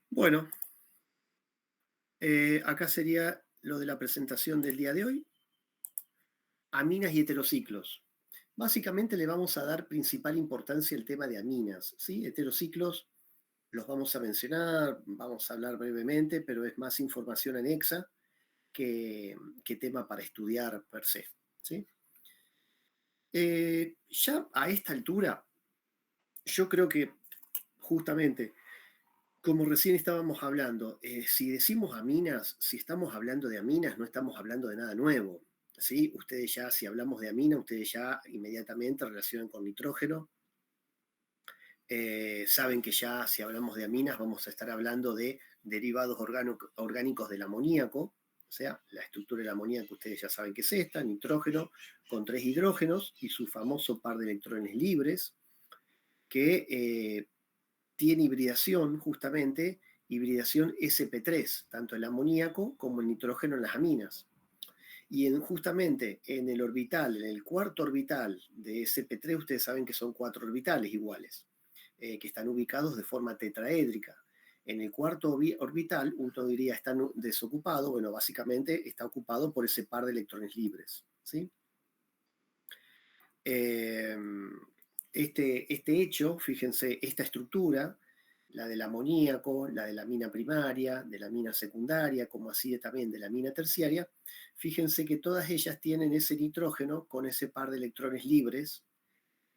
Bueno, acá sería lo de la presentación del día de hoy, aminas y heterociclos. Básicamente le vamos a dar principal importancia al tema de aminas, ¿sí? Heterociclos los vamos a mencionar, vamos a hablar brevemente, pero es más información anexa que tema para estudiar per se, ¿sí? Ya a esta altura, yo creo que justamente, como recién estábamos hablando, si decimos aminas, si estamos hablando de aminas, no estamos hablando de nada nuevo, ¿sí? Ustedes ya, si hablamos de amina, ustedes ya inmediatamente relacionan con nitrógeno. Saben que ya, si hablamos de aminas, vamos a estar hablando de derivados orgánicos del amoníaco, o sea, la estructura del amoníaco ustedes ya saben que es esta, nitrógeno con 3 hidrógenos y su famoso par de electrones libres, que tiene hibridación, justamente, hibridación sp3, tanto el amoníaco como el nitrógeno en las aminas. Y justamente en el orbital, en el cuarto orbital de sp3, ustedes saben que son 4 orbitales iguales, que están ubicados de forma tetraédrica. En el cuarto orbital, uno diría está desocupado, bueno, básicamente está ocupado por ese par de electrones libres, ¿sí? Este hecho, fíjense, esta estructura, la del amoníaco, la de la mina primaria, de la mina secundaria, como así también de la mina terciaria, fíjense que todas ellas tienen ese nitrógeno con ese par de electrones libres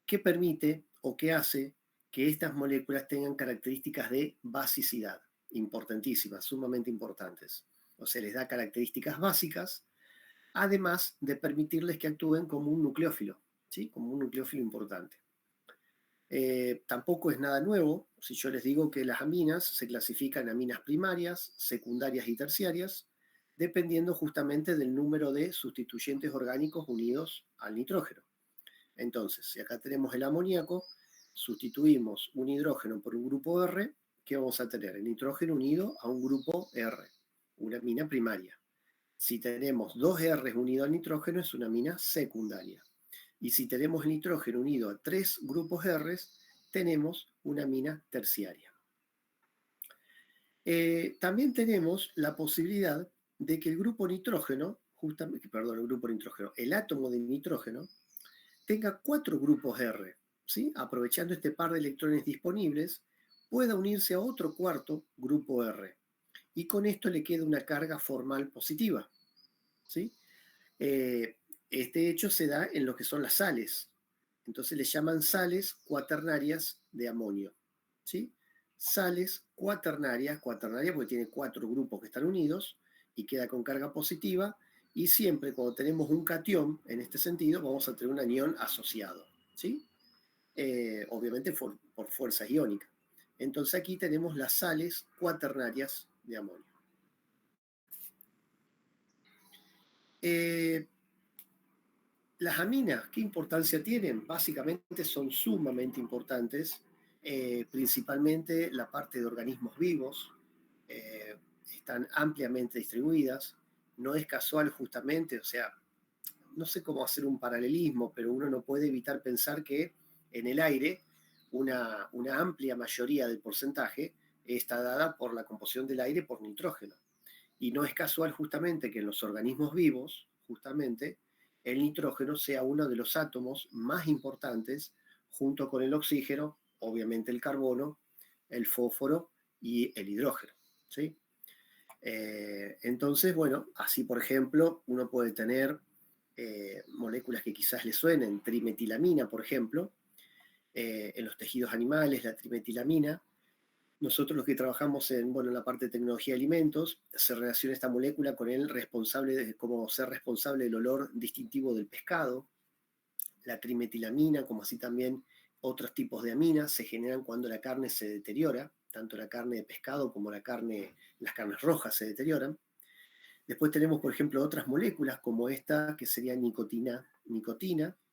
que permite o que hace que estas moléculas tengan características de basicidad, importantísimas, sumamente importantes. O sea, les da características básicas, además de permitirles que actúen como un nucleófilo, ¿sí? Como un nucleófilo importante. Tampoco es nada nuevo si yo les digo que las aminas se clasifican en aminas primarias, secundarias y terciarias, dependiendo justamente del número de sustituyentes orgánicos unidos al nitrógeno. Entonces, si acá tenemos el amoníaco, sustituimos un hidrógeno por un grupo R, ¿qué vamos a tener? El nitrógeno unido a un grupo R, una amina primaria. Si tenemos dos R unidos al nitrógeno, es una amina secundaria. Y si tenemos el nitrógeno unido a 3 grupos R, tenemos una amina terciaria. También tenemos la posibilidad de que el grupo nitrógeno, el átomo de nitrógeno, tenga 4 grupos R, ¿sí? Aprovechando este par de electrones disponibles, pueda unirse a otro cuarto grupo R. Y con esto le queda una carga formal positiva, ¿sí? Este hecho se da en lo que son las sales. Entonces le llaman sales cuaternarias de amonio, ¿sí? Sales cuaternarias porque tiene 4 grupos que están unidos y queda con carga positiva, y siempre cuando tenemos un catión, en este sentido, vamos a tener un anión asociado, ¿sí? Obviamente por fuerza iónica. Entonces aquí tenemos las sales cuaternarias de amonio. Las aminas, ¿qué importancia tienen? Básicamente son sumamente importantes, principalmente la parte de organismos vivos, están ampliamente distribuidas, no es casual justamente, o sea, no sé cómo hacer un paralelismo, pero uno no puede evitar pensar que en el aire una amplia mayoría del porcentaje está dada por la composición del aire por nitrógeno. Y no es casual justamente que en los organismos vivos, justamente, el nitrógeno sea uno de los átomos más importantes, junto con el oxígeno, obviamente el carbono, el fósforo y el hidrógeno, ¿sí? Entonces, bueno, así por ejemplo, uno puede tener moléculas que quizás le suenen, trimetilamina, por ejemplo, en los tejidos animales, la trimetilamina. Nosotros los que trabajamos en la parte de tecnología de alimentos, se relaciona esta molécula con el responsable, como ser responsable del olor distintivo del pescado. La trimetilamina, como así también otros tipos de aminas, se generan cuando la carne se deteriora, tanto la carne de pescado como las carnes rojas se deterioran. Después tenemos, por ejemplo, otras moléculas como esta, que sería nicotina,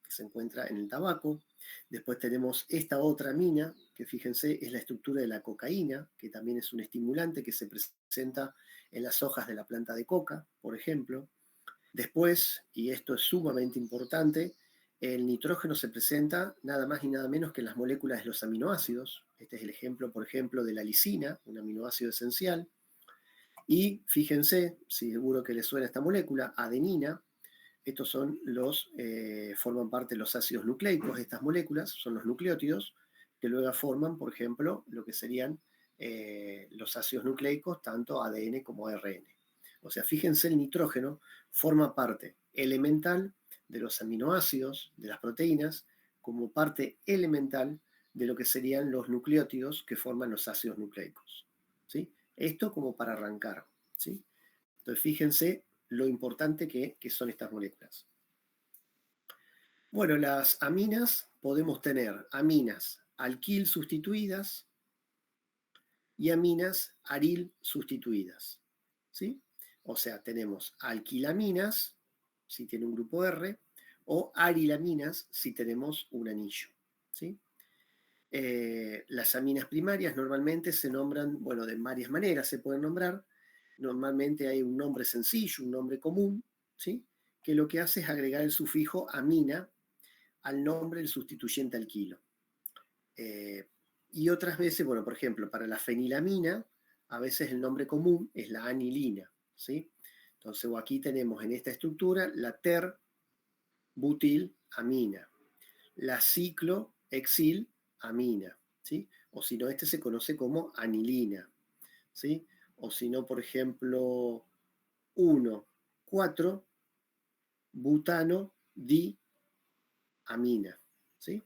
que se encuentra en el tabaco. Después tenemos esta otra amina, que fíjense, es la estructura de la cocaína, que también es un estimulante que se presenta en las hojas de la planta de coca, por ejemplo. Después, y esto es sumamente importante, el nitrógeno se presenta nada más y nada menos que en las moléculas de los aminoácidos. Este es el ejemplo, por ejemplo, de la lisina, un aminoácido esencial. Y fíjense, seguro que les suena esta molécula, adenina. Estos son forman parte de los ácidos nucleicos, estas moléculas, son los nucleótidos, que luego forman, por ejemplo, lo que serían los ácidos nucleicos, tanto ADN como ARN. O sea, fíjense, el nitrógeno forma parte elemental de los aminoácidos, de las proteínas, como parte elemental de lo que serían los nucleótidos que forman los ácidos nucleicos. ¿Sí? Esto como para arrancar. ¿Sí? Entonces, fíjense lo importante que son estas moléculas. Bueno, las aminas, podemos tener aminas alquil sustituidas y aminas aril sustituidas. ¿Sí? O sea, tenemos alquilaminas, si tiene un grupo R, o arilaminas, si tenemos un anillo. ¿Sí? Las aminas primarias normalmente se nombran, bueno, de varias maneras se pueden nombrar. Normalmente hay un nombre sencillo, un nombre común, ¿sí? Que lo que hace es agregar el sufijo amina al nombre del sustituyente alquilo. Y otras veces, bueno, por ejemplo, para la fenilamina, a veces el nombre común es la anilina, ¿sí? Entonces, aquí tenemos en esta estructura la ter-butil-amina, la ciclohexil-amina, ¿sí? O si no, este se conoce como anilina, ¿sí? O si no, por ejemplo, 1,4-butano-diamina, ¿sí?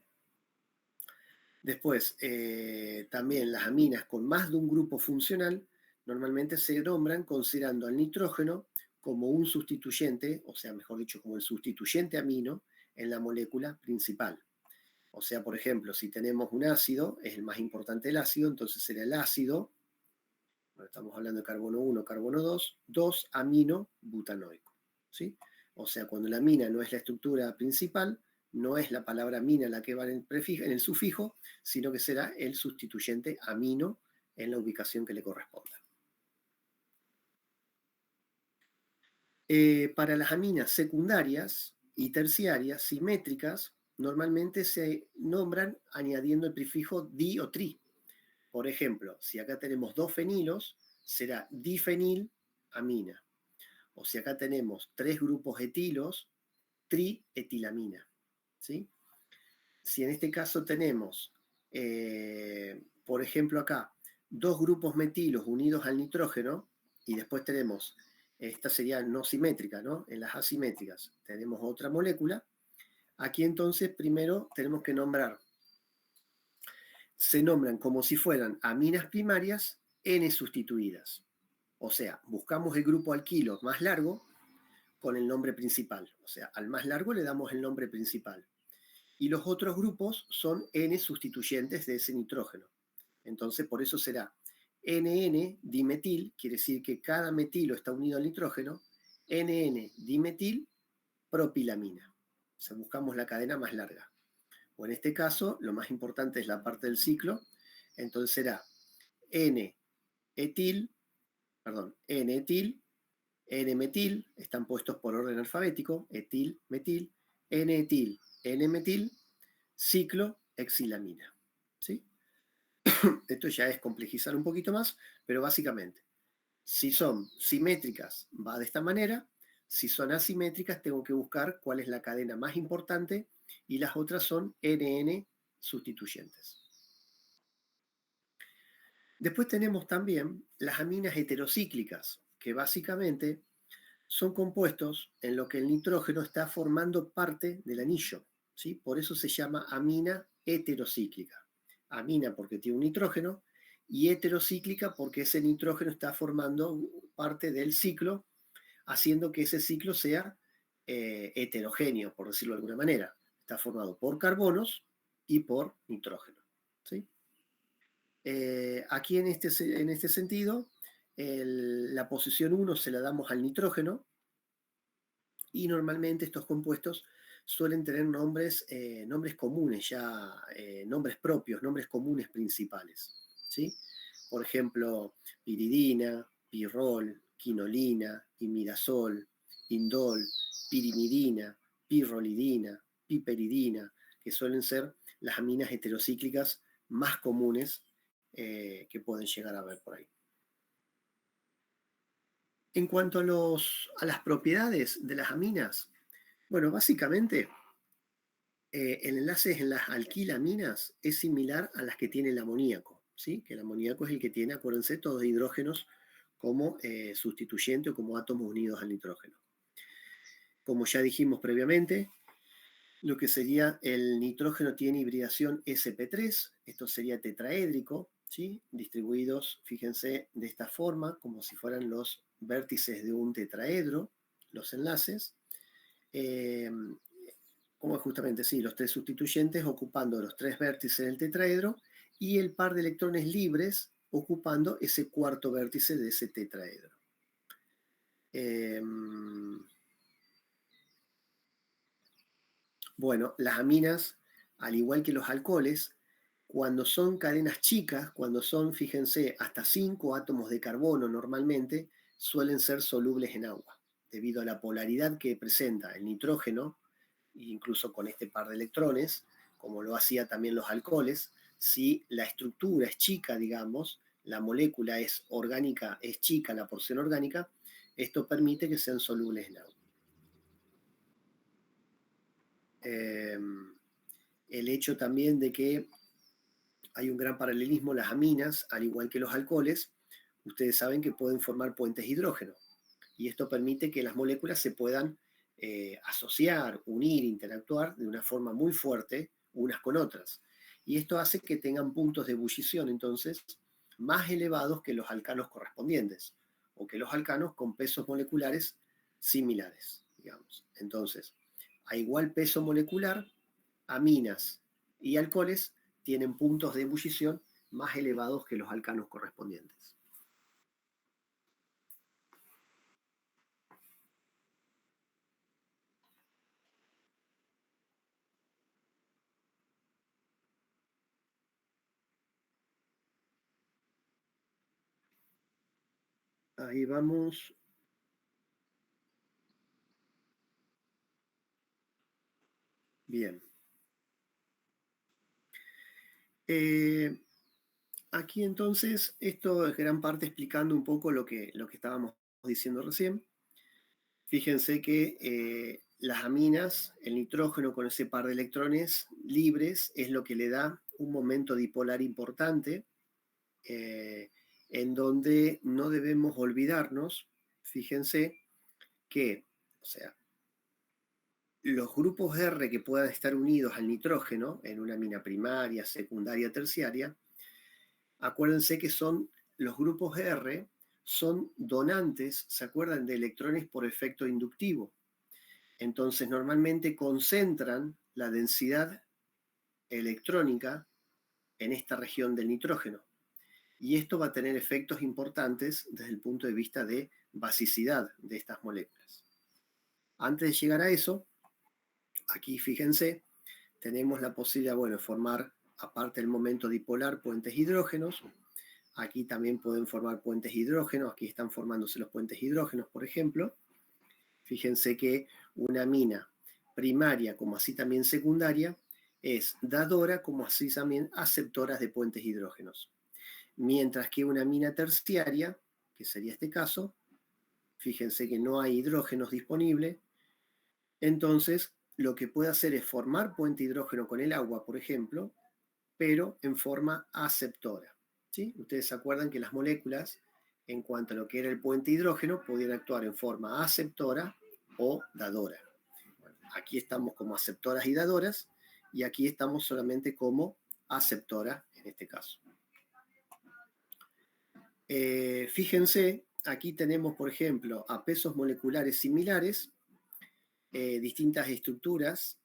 Después, también las aminas con más de un grupo funcional normalmente se nombran considerando al nitrógeno como un sustituyente, o sea, mejor dicho, como el sustituyente amino en la molécula principal. O sea, por ejemplo, si tenemos un ácido, es el más importante el ácido, entonces será el ácido, bueno, estamos hablando de carbono 1, carbono 2, 2-amino-butanoico. ¿Sí? O sea, cuando la amina no es la estructura principal, no es la palabra amina la que va en el sufijo, sino que será el sustituyente amino en la ubicación que le corresponda. Para las aminas secundarias y terciarias simétricas, normalmente se nombran añadiendo el prefijo di o tri. Por ejemplo, si acá tenemos 2 fenilos, será difenilamina. O si acá tenemos 3 grupos etilos, trietilamina. ¿Sí? Si en este caso tenemos, por ejemplo acá, 2 grupos metilos unidos al nitrógeno, y después tenemos, esta sería no simétrica, ¿no? En las asimétricas tenemos otra molécula. Aquí entonces primero tenemos que nombrar, se nombran como si fueran aminas primarias N sustituidas. O sea, buscamos el grupo alquilo más largo con el nombre principal. O sea, al más largo le damos el nombre principal. Y los otros grupos son N sustituyentes de ese nitrógeno. Entonces, por eso será NN-dimetil, quiere decir que cada metilo está unido al nitrógeno, NN-dimetil propilamina. O sea, buscamos la cadena más larga. O en este caso, lo más importante es la parte del ciclo, entonces será N-etil, N-metil, están puestos por orden alfabético, etil, metil, N-etil, N-metil, ciclohexilamina. ¿Sí? Esto ya es complejizar un poquito más, pero básicamente, si son simétricas, va de esta manera. Si son asimétricas, tengo que buscar cuál es la cadena más importante y las otras son NN sustituyentes. Después tenemos también las aminas heterocíclicas, que básicamente son compuestos en los que el nitrógeno está formando parte del anillo, ¿sí? Por eso se llama amina heterocíclica. Amina porque tiene un nitrógeno y heterocíclica porque ese nitrógeno está formando parte del ciclo, haciendo que ese ciclo sea heterogéneo, por decirlo de alguna manera. Está formado por carbonos y por nitrógeno. ¿Sí? Aquí en este sentido, la posición 1 se la damos al nitrógeno y normalmente estos compuestos suelen tener nombres comunes, ya nombres propios, nombres comunes principales. ¿Sí? Por ejemplo, piridina, pirrol, quinolina, imidazol, indol, pirimidina, pirrolidina, piperidina, que suelen ser las aminas heterocíclicas más comunes que pueden llegar a ver por ahí. En cuanto a las propiedades de las aminas, bueno, básicamente el enlace en las alquilaminas es similar a las que tiene el amoníaco, ¿sí? Que el amoníaco es el que tiene, acuérdense, todos hidrógenos como sustituyente o como átomos unidos al nitrógeno. Como ya dijimos previamente, lo que sería el nitrógeno tiene hibridación sp3, esto sería tetraédrico, ¿sí? Distribuidos, fíjense, de esta forma, como si fueran los vértices de un tetraedro, los enlaces. Como justamente, sí, los tres sustituyentes ocupando los tres vértices del tetraedro y el par de electrones libres ocupando ese cuarto vértice de ese tetraedro. Bueno, las aminas, al igual que los alcoholes, cuando son cadenas chicas, cuando son, fíjense, hasta 5 átomos de carbono normalmente, suelen ser solubles en agua, debido a la polaridad que presenta el nitrógeno, incluso con este par de electrones, como lo hacía también los alcoholes. Si la estructura es chica, digamos, la molécula es orgánica, es chica la porción orgánica, esto permite que sean solubles en agua. El hecho también de que hay un gran paralelismo, las aminas, al igual que los alcoholes, ustedes saben que pueden formar puentes de hidrógeno. Y esto permite que las moléculas se puedan asociar, unir, interactuar de una forma muy fuerte unas con otras. Y esto hace que tengan puntos de ebullición, entonces, más elevados que los alcanos correspondientes, o que los alcanos con pesos moleculares similares, digamos. Entonces, a igual peso molecular, aminas y alcoholes tienen puntos de ebullición más elevados que los alcanos correspondientes. Ahí vamos. Bien. Aquí entonces, esto es gran parte explicando un poco lo que estábamos diciendo recién. Fíjense que las aminas, el nitrógeno con ese par de electrones libres, es lo que le da un momento dipolar importante, en donde no debemos olvidarnos, fíjense, que, o sea, los grupos R que puedan estar unidos al nitrógeno en una amina primaria, secundaria, terciaria, acuérdense que son los grupos R, son donantes, ¿se acuerdan? De electrones por efecto inductivo. Entonces, normalmente concentran la densidad electrónica en esta región del nitrógeno. Y esto va a tener efectos importantes desde el punto de vista de basicidad de estas moléculas. Antes de llegar a eso, aquí fíjense, tenemos la posibilidad, bueno, de formar, aparte del momento dipolar, puentes hidrógenos. Aquí también pueden formar puentes hidrógenos, aquí están formándose los puentes hidrógenos, por ejemplo. Fíjense que una amina primaria, como así también secundaria, es dadora, como así también aceptora de puentes hidrógenos. Mientras que una amina terciaria, que sería este caso, fíjense que no hay hidrógenos disponibles, entonces lo que puede hacer es formar puente hidrógeno con el agua, por ejemplo, pero en forma aceptora. ¿Sí? Ustedes se acuerdan que las moléculas, en cuanto a lo que era el puente hidrógeno, podían actuar en forma aceptora o dadora. Bueno, aquí estamos como aceptoras y dadoras, y aquí estamos solamente como aceptora en este caso. Fíjense, aquí tenemos, por ejemplo, a pesos moleculares similares, distintas estructuras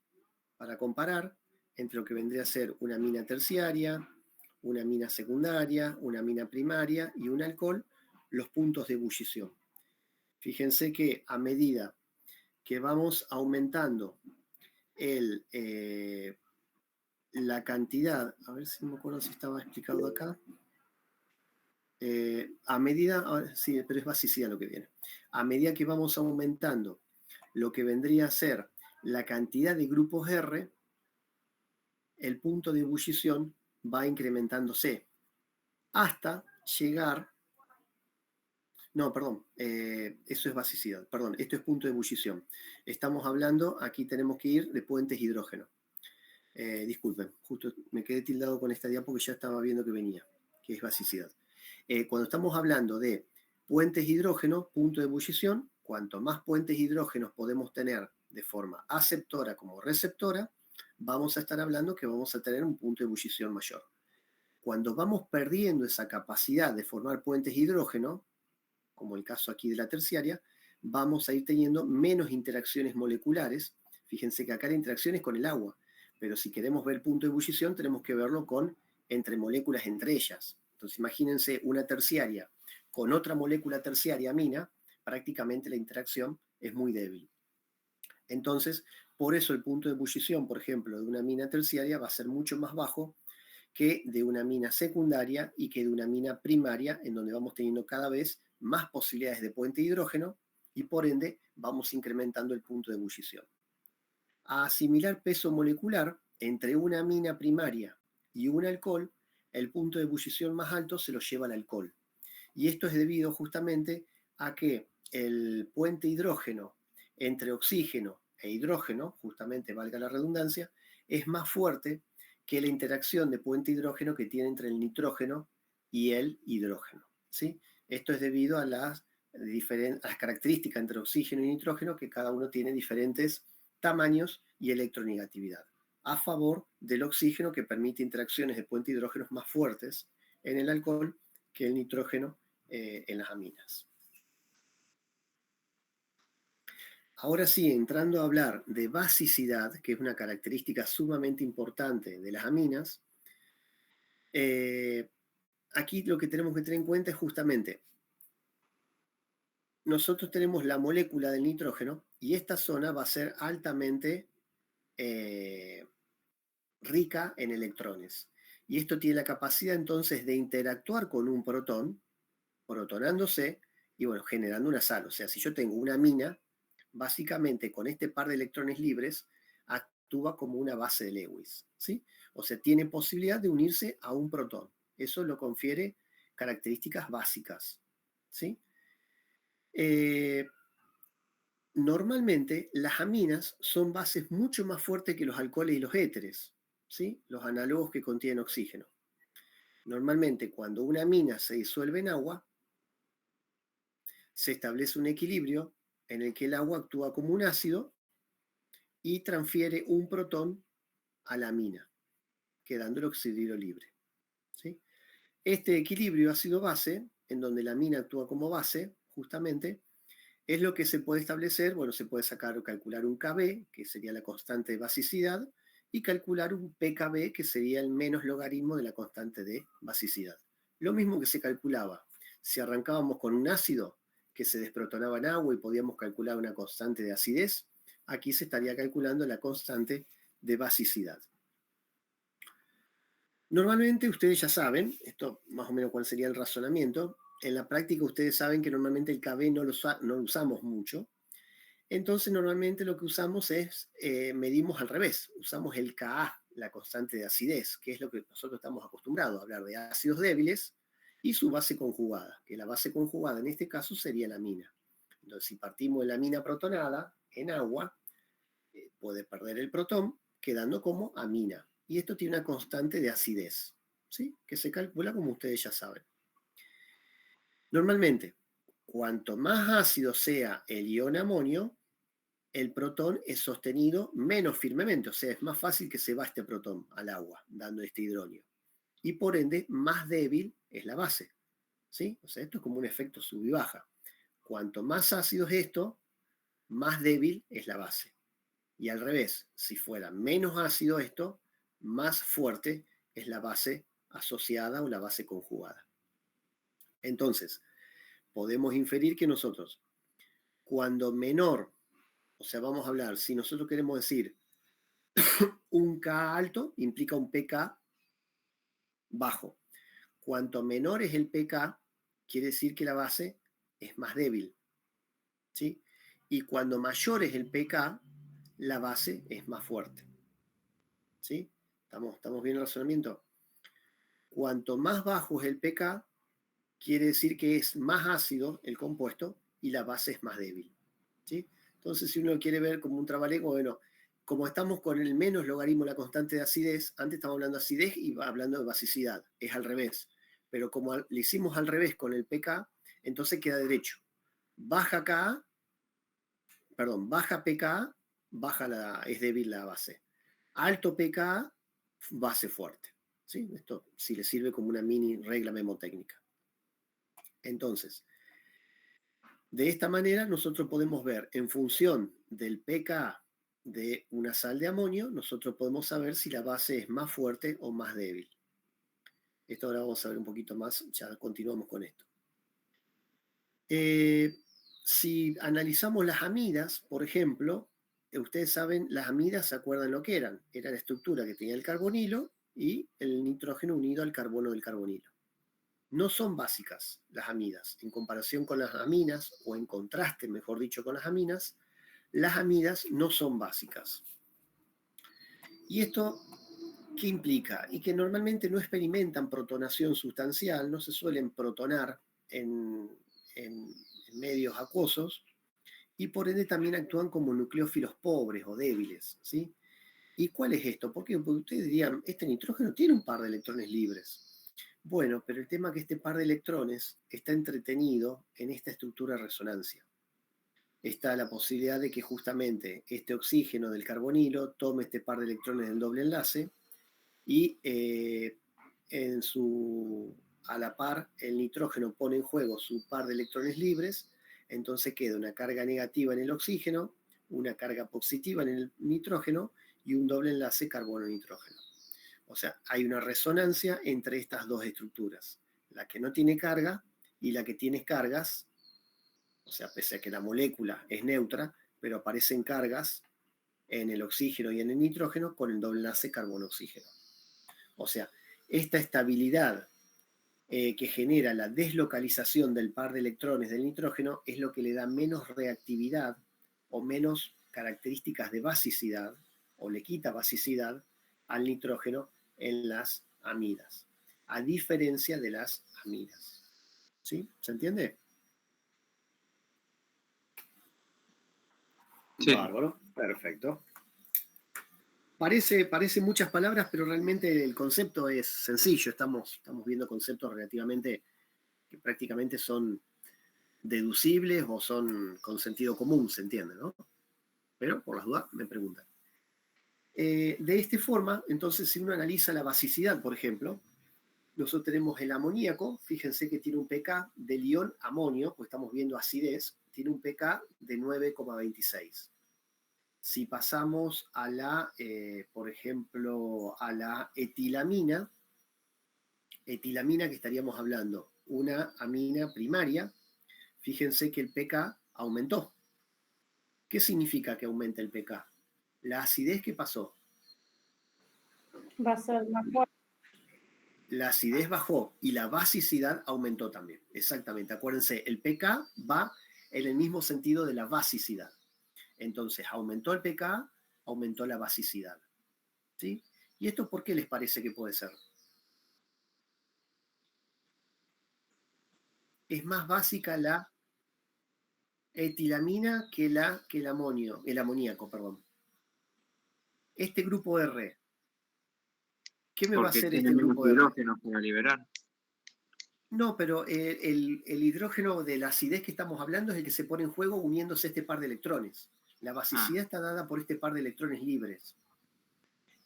para comparar entre lo que vendría a ser una amina terciaria, una amina secundaria, una amina primaria y un alcohol, los puntos de ebullición. Fíjense que a medida que vamos aumentando la cantidad, a ver si me acuerdo si estaba explicado acá, a medida, sí, pero es basicidad lo que viene, a medida que vamos aumentando lo que vendría a ser la cantidad de grupos R, el punto de ebullición va incrementándose hasta llegar... No, perdón, eso es basicidad, perdón, esto es punto de ebullición. Estamos hablando, aquí tenemos que ir de puentes hidrógeno. Disculpen, justo me quedé tildado con esta diapo que ya estaba viendo que venía, que es basicidad. Cuando estamos hablando de puentes hidrógeno, punto de ebullición, cuanto más puentes hidrógenos podemos tener de forma aceptora como receptora, vamos a estar hablando que vamos a tener un punto de ebullición mayor. Cuando vamos perdiendo esa capacidad de formar puentes hidrógeno, como el caso aquí de la terciaria, vamos a ir teniendo menos interacciones moleculares. Fíjense que acá la interacción es con el agua, pero si queremos ver punto de ebullición tenemos que verlo entre moléculas entre ellas. Entonces imagínense una terciaria con otra molécula terciaria amina, prácticamente la interacción es muy débil. Entonces, por eso el punto de ebullición, por ejemplo, de una amina terciaria va a ser mucho más bajo que de una amina secundaria y que de una amina primaria, en donde vamos teniendo cada vez más posibilidades de puente de hidrógeno y por ende vamos incrementando el punto de ebullición. A similar peso molecular, entre una amina primaria y un alcohol, el punto de ebullición más alto se lo lleva el alcohol. Y esto es debido justamente a que el puente hidrógeno entre oxígeno e hidrógeno, justamente valga la redundancia, es más fuerte que la interacción de puente hidrógeno que tiene entre el nitrógeno y el hidrógeno, ¿sí? Esto es debido a las características entre oxígeno y nitrógeno, que cada uno tiene diferentes tamaños y electronegatividad, a favor del oxígeno, que permite interacciones de puente hidrógenos más fuertes en el alcohol que el nitrógeno en las aminas. Ahora sí, entrando a hablar de basicidad, que es una característica sumamente importante de las aminas, aquí lo que tenemos que tener en cuenta es justamente, nosotros tenemos la molécula del nitrógeno y esta zona va a ser altamente rica en electrones. Y esto tiene la capacidad entonces de interactuar con un protón, protonándose y bueno, generando una sal. O sea, si yo tengo una amina, básicamente con este par de electrones libres actúa como una base de Lewis, ¿sí? O sea, tiene posibilidad de unirse a un protón. Eso lo confiere características básicas, ¿sí? Normalmente las aminas son bases mucho más fuertes que los alcoholes y los éteres, ¿sí? Los análogos que contienen oxígeno. Normalmente cuando una amina se disuelve en agua, se establece un equilibrio en el que el agua actúa como un ácido y transfiere un protón a la amina, quedando el oxidilo libre, ¿sí? Este equilibrio ácido-base, en donde la amina actúa como base, justamente, es lo que se puede establecer. Bueno, se puede sacar o calcular un Kb, que sería la constante de basicidad, y calcular un pKb, que sería el menos logaritmo de la constante de basicidad. Lo mismo que se calculaba si arrancábamos con un ácido que se desprotonaba en agua y podíamos calcular una constante de acidez, aquí se estaría calculando la constante de basicidad. Normalmente ustedes ya saben, esto más o menos cuál sería el razonamiento, en la práctica ustedes saben que normalmente el Kb no lo usamos mucho, entonces normalmente lo que usamos es, medimos al revés, usamos el Ka, la constante de acidez, que es lo que nosotros estamos acostumbrados a hablar de ácidos débiles, y su base conjugada, que la base conjugada en este caso sería la amina. Entonces si partimos de la amina protonada en agua, puede perder el protón, quedando como amina. Y esto tiene una constante de acidez, ¿sí? Que se calcula como ustedes ya saben. Normalmente, cuanto más ácido sea el ion amonio, el protón es sostenido menos firmemente, o sea, es más fácil que se va este protón al agua, dando este hidronio. Y por ende, más débil es la base, ¿sí? O sea, esto es como un efecto sub y baja. Cuanto más ácido es esto, más débil es la base. Y al revés, si fuera menos ácido esto, más fuerte es la base asociada o la base conjugada. Entonces, podemos inferir que nosotros, cuando menor, o sea, vamos a hablar, si nosotros queremos decir un K alto, implica un pK bajo. Cuanto menor es el pK, quiere decir que la base es más débil, ¿sí? Y cuando mayor es el pK, la base es más fuerte, ¿sí? ¿Estamos viendo el razonamiento? Cuanto más bajo es el pK, quiere decir que es más ácido el compuesto y la base es más débil, ¿sí? Entonces, si uno quiere ver como un trabalengua, bueno, como estamos con el menos logaritmo de la constante de acidez, antes estábamos hablando de acidez y hablando de basicidad, es al revés. Pero como le hicimos al revés con el pK, entonces queda derecho. Baja pKa, es débil la base. Alto pKa, base fuerte, ¿sí? Esto sí le sirve como una mini regla memotécnica. Entonces, de esta manera nosotros podemos ver en función del pKa de una sal de amonio, nosotros podemos saber si la base es más fuerte o más débil. Esto ahora vamos a ver un poquito más, ya continuamos con esto. Si analizamos las amidas, por ejemplo, ustedes saben, las amidas se acuerdan lo que eran. Era la estructura que tenía el carbonilo y el nitrógeno unido al carbono del carbonilo. No son básicas las amidas. En comparación con las aminas, o en contraste, mejor dicho, con las amidas no son básicas. ¿Y esto qué implica? Y que normalmente no experimentan protonación sustancial, no se suelen protonar en medios acuosos, y por ende también actúan como nucleófilos pobres o débiles, ¿sí? ¿Y cuál es esto? Porque ustedes dirían, este nitrógeno tiene un par de electrones libres. Bueno, pero el tema es que este par de electrones está entretenido en esta estructura de resonancia. Está la posibilidad de que justamente este oxígeno del carbonilo tome este par de electrones del doble enlace y a la par el nitrógeno pone en juego su par de electrones libres, entonces queda una carga negativa en el oxígeno, una carga positiva en el nitrógeno y un doble enlace carbono-nitrógeno. O sea, hay una resonancia entre estas dos estructuras, la que no tiene carga y la que tiene cargas, o sea, pese a que la molécula es neutra, pero aparecen cargas en el oxígeno y en el nitrógeno con el doble enlace carbono-oxígeno. O sea, esta estabilidad que genera la deslocalización del par de electrones del nitrógeno es lo que le da menos reactividad o menos características de basicidad, o le quita basicidad al nitrógeno en las amidas, a diferencia de las amidas. ¿Sí? ¿Se entiende? Sí. Bárbaro, perfecto. Parece muchas palabras, pero realmente el concepto es sencillo. Estamos viendo conceptos relativamente que prácticamente son deducibles o son con sentido común, se entiende, ¿no? Pero por las dudas me preguntan. De esta forma, entonces, si uno analiza la basicidad, por ejemplo, nosotros tenemos el amoníaco, fíjense que tiene un pK del ion amonio, pues estamos viendo acidez, tiene un pK de 9,26. Si pasamos a la, por ejemplo, a la etilamina que estaríamos hablando, una amina primaria, fíjense que el pK aumentó. ¿Qué significa que aumente el pK? La acidez, ¿qué pasó? Va a ser más fuerte. La acidez bajó y la basicidad aumentó también. Exactamente, acuérdense, el pK va en el mismo sentido de la basicidad. Entonces, aumentó el pK, aumentó la basicidad. ¿Sí? ¿Y esto por qué les parece que puede ser? Es más básica la etilamina que el amoníaco, perdón. Este grupo R, ¿qué me va a hacer este grupo R? Porque tiene menos hidrógeno para liberar. No, pero el hidrógeno de la acidez que estamos hablando es el que se pone en juego uniéndose a este par de electrones. La basicidad está dada por este par de electrones libres.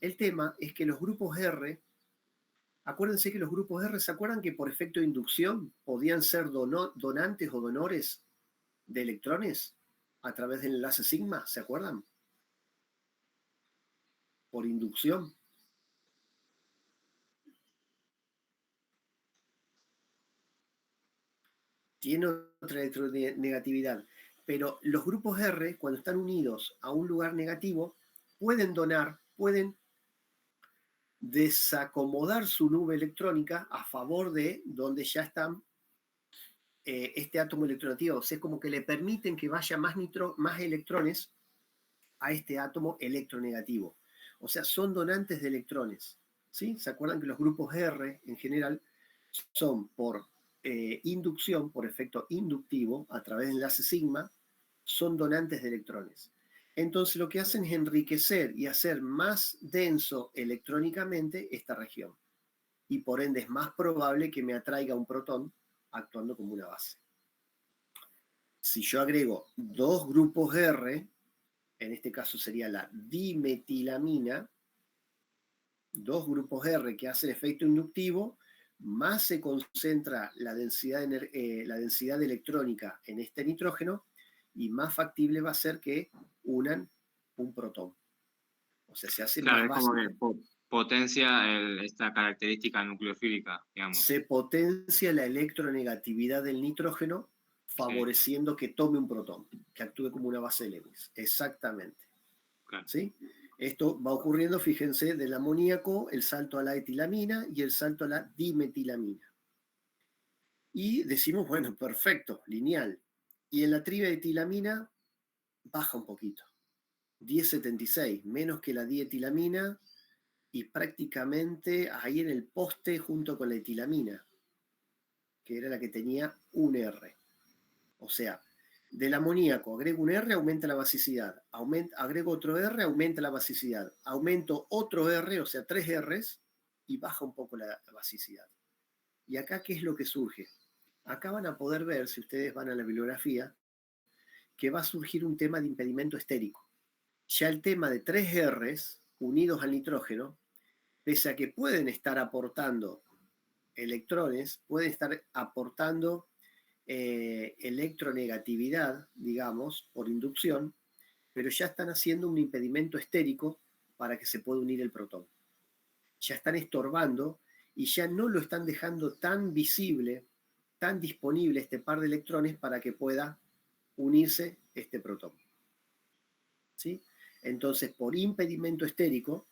El tema es que los grupos R, acuérdense que los grupos R, ¿se acuerdan que por efecto de inducción podían ser donantes o donores de electrones a través del enlace sigma? ¿Se acuerdan? Por inducción. Tiene otra electronegatividad. Pero los grupos R, cuando están unidos a un lugar negativo, pueden donar, pueden desacomodar su nube electrónica a favor de donde ya están este átomo electronegativo. O sea, es como que le permiten que vaya más electrones a este átomo electronegativo. O sea, son donantes de electrones. ¿Sí? ¿Se acuerdan que los grupos R en general son por inducción, por efecto inductivo, a través de enlace sigma, son donantes de electrones? Entonces lo que hacen es enriquecer y hacer más denso electrónicamente esta región. Y por ende es más probable que me atraiga un protón actuando como una base. Si yo agrego dos grupos R, en este caso sería la dimetilamina, dos grupos R que hacen efecto inductivo, más se concentra la densidad electrónica en este nitrógeno y más factible va a ser que unan un protón. O sea, se hace Claro, más es como básico. que potencia esta característica nucleofílica, digamos. Se potencia la electronegatividad del nitrógeno, favoreciendo que tome un protón, que actúe como una base de Lewis. Exactamente. Claro. ¿Sí? Esto va ocurriendo, fíjense, del amoníaco, el salto a la etilamina y el salto a la dimetilamina. Y decimos, bueno, perfecto, lineal. Y en la trietilamina baja un poquito. 1076, menos que la dietilamina y prácticamente ahí en el poste junto con la etilamina, que era la que tenía un R. O sea, del amoníaco agrego un R, aumenta la basicidad. Agrego otro R, aumenta la basicidad. Aumento otro R, o sea, 3 Rs, y baja un poco la basicidad. ¿Y acá qué es lo que surge? Acá van a poder ver, si ustedes van a la bibliografía, que va a surgir un tema de impedimento estérico. Ya el tema de 3 Rs unidos al nitrógeno, pese a que pueden estar aportando electrones, pueden estar aportando electronegatividad, digamos, por inducción, pero ya están haciendo un impedimento estérico para que se pueda unir el protón. Ya están estorbando y ya no lo están dejando tan visible, tan disponible este par de electrones para que pueda unirse este protón. ¿Sí? Entonces, por impedimento estérico,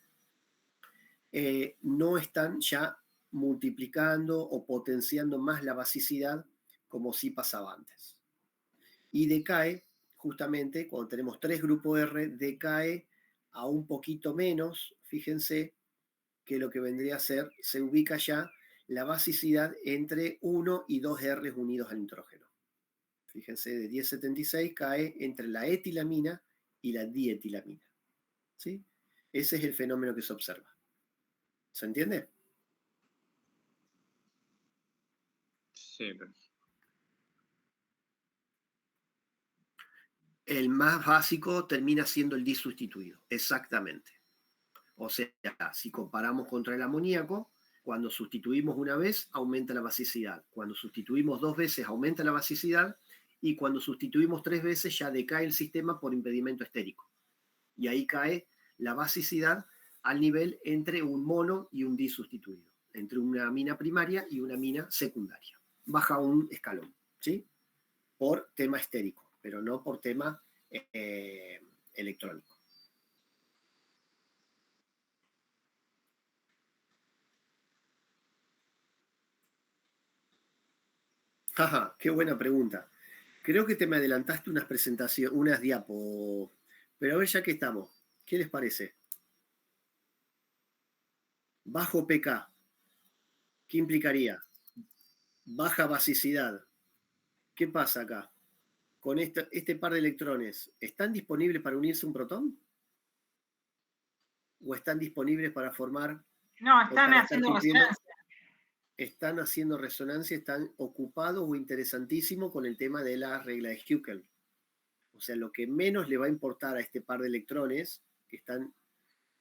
no están ya multiplicando o potenciando más la basicidad como sí pasaba antes. Y decae, justamente, cuando tenemos 3 grupos R, decae a un poquito menos, fíjense, que lo que vendría a ser, se ubica ya la basicidad entre 1 y 2 R unidos al nitrógeno. Fíjense, de 1076 cae entre la etilamina y la dietilamina. ¿Sí? Ese es el fenómeno que se observa. ¿Se entiende? Sí, pero... El más básico termina siendo el disustituido, exactamente. O sea, si comparamos contra el amoníaco, cuando sustituimos una vez, aumenta la basicidad. Cuando sustituimos 2 veces, aumenta la basicidad. Y cuando sustituimos 3 veces, ya decae el sistema por impedimento estérico. Y ahí cae la basicidad al nivel entre un mono y un disustituido, entre una amina primaria y una amina secundaria. Baja un escalón, ¿sí? Por tema estérico, pero no por tema electrónico. Jaja, qué buena pregunta. Creo que te me adelantaste unas presentaciones, unas diapos. Pero a ver, ya que estamos, ¿qué les parece? Bajo pK, ¿qué implicaría? Baja basicidad. ¿Qué pasa acá? Con este par de electrones, ¿están disponibles para unirse a un protón? ¿O están disponibles para formar? No, están para haciendo resonancia. Están haciendo resonancia, están ocupados o interesantísimos con el tema de la regla de Huckel. O sea, lo que menos le va a importar a este par de electrones, que están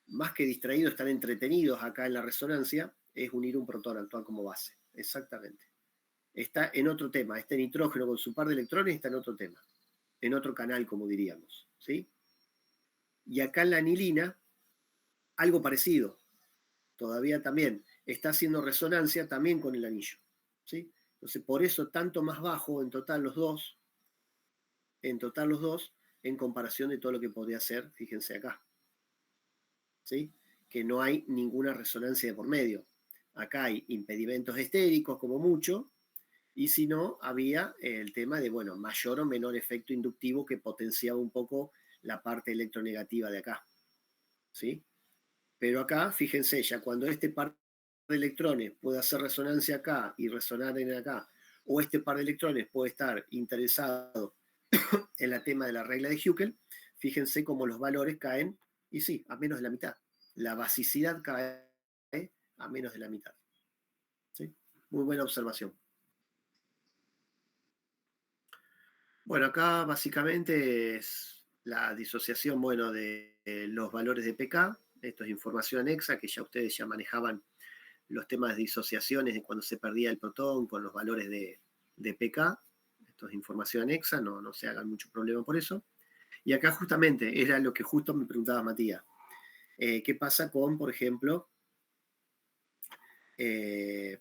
más que distraídos, están entretenidos acá en la resonancia, es unir un protón, actuar como base. Exactamente. Está en otro tema. Este nitrógeno con su par de electrones está en otro tema. En otro canal, como diríamos. ¿Sí? Y acá en la anilina, algo parecido. Todavía también está haciendo resonancia también con el anillo. ¿Sí? Entonces, por eso tanto más bajo en total los dos, en comparación de todo lo que podría hacer, fíjense acá. ¿Sí? Que no hay ninguna resonancia de por medio. Acá hay impedimentos estéricos como mucho, y si no, había el tema de, bueno, mayor o menor efecto inductivo que potenciaba un poco la parte electronegativa de acá. ¿Sí? Pero acá, fíjense, ya cuando este par de electrones puede hacer resonancia acá y resonar en acá, o este par de electrones puede estar interesado en el tema de la regla de Huckel, fíjense cómo los valores caen, y sí, a menos de la mitad. La basicidad cae a menos de la mitad. ¿Sí? Muy buena observación. Bueno, acá básicamente es la disociación, bueno, de los valores de pK. Esto es información anexa, que ya ustedes ya manejaban los temas de disociaciones de cuando se perdía el protón con los valores de pK. Esto es información anexa, no se hagan mucho problema por eso. Y acá justamente era lo que justo me preguntaba Matías. ¿Qué pasa con, por ejemplo, qué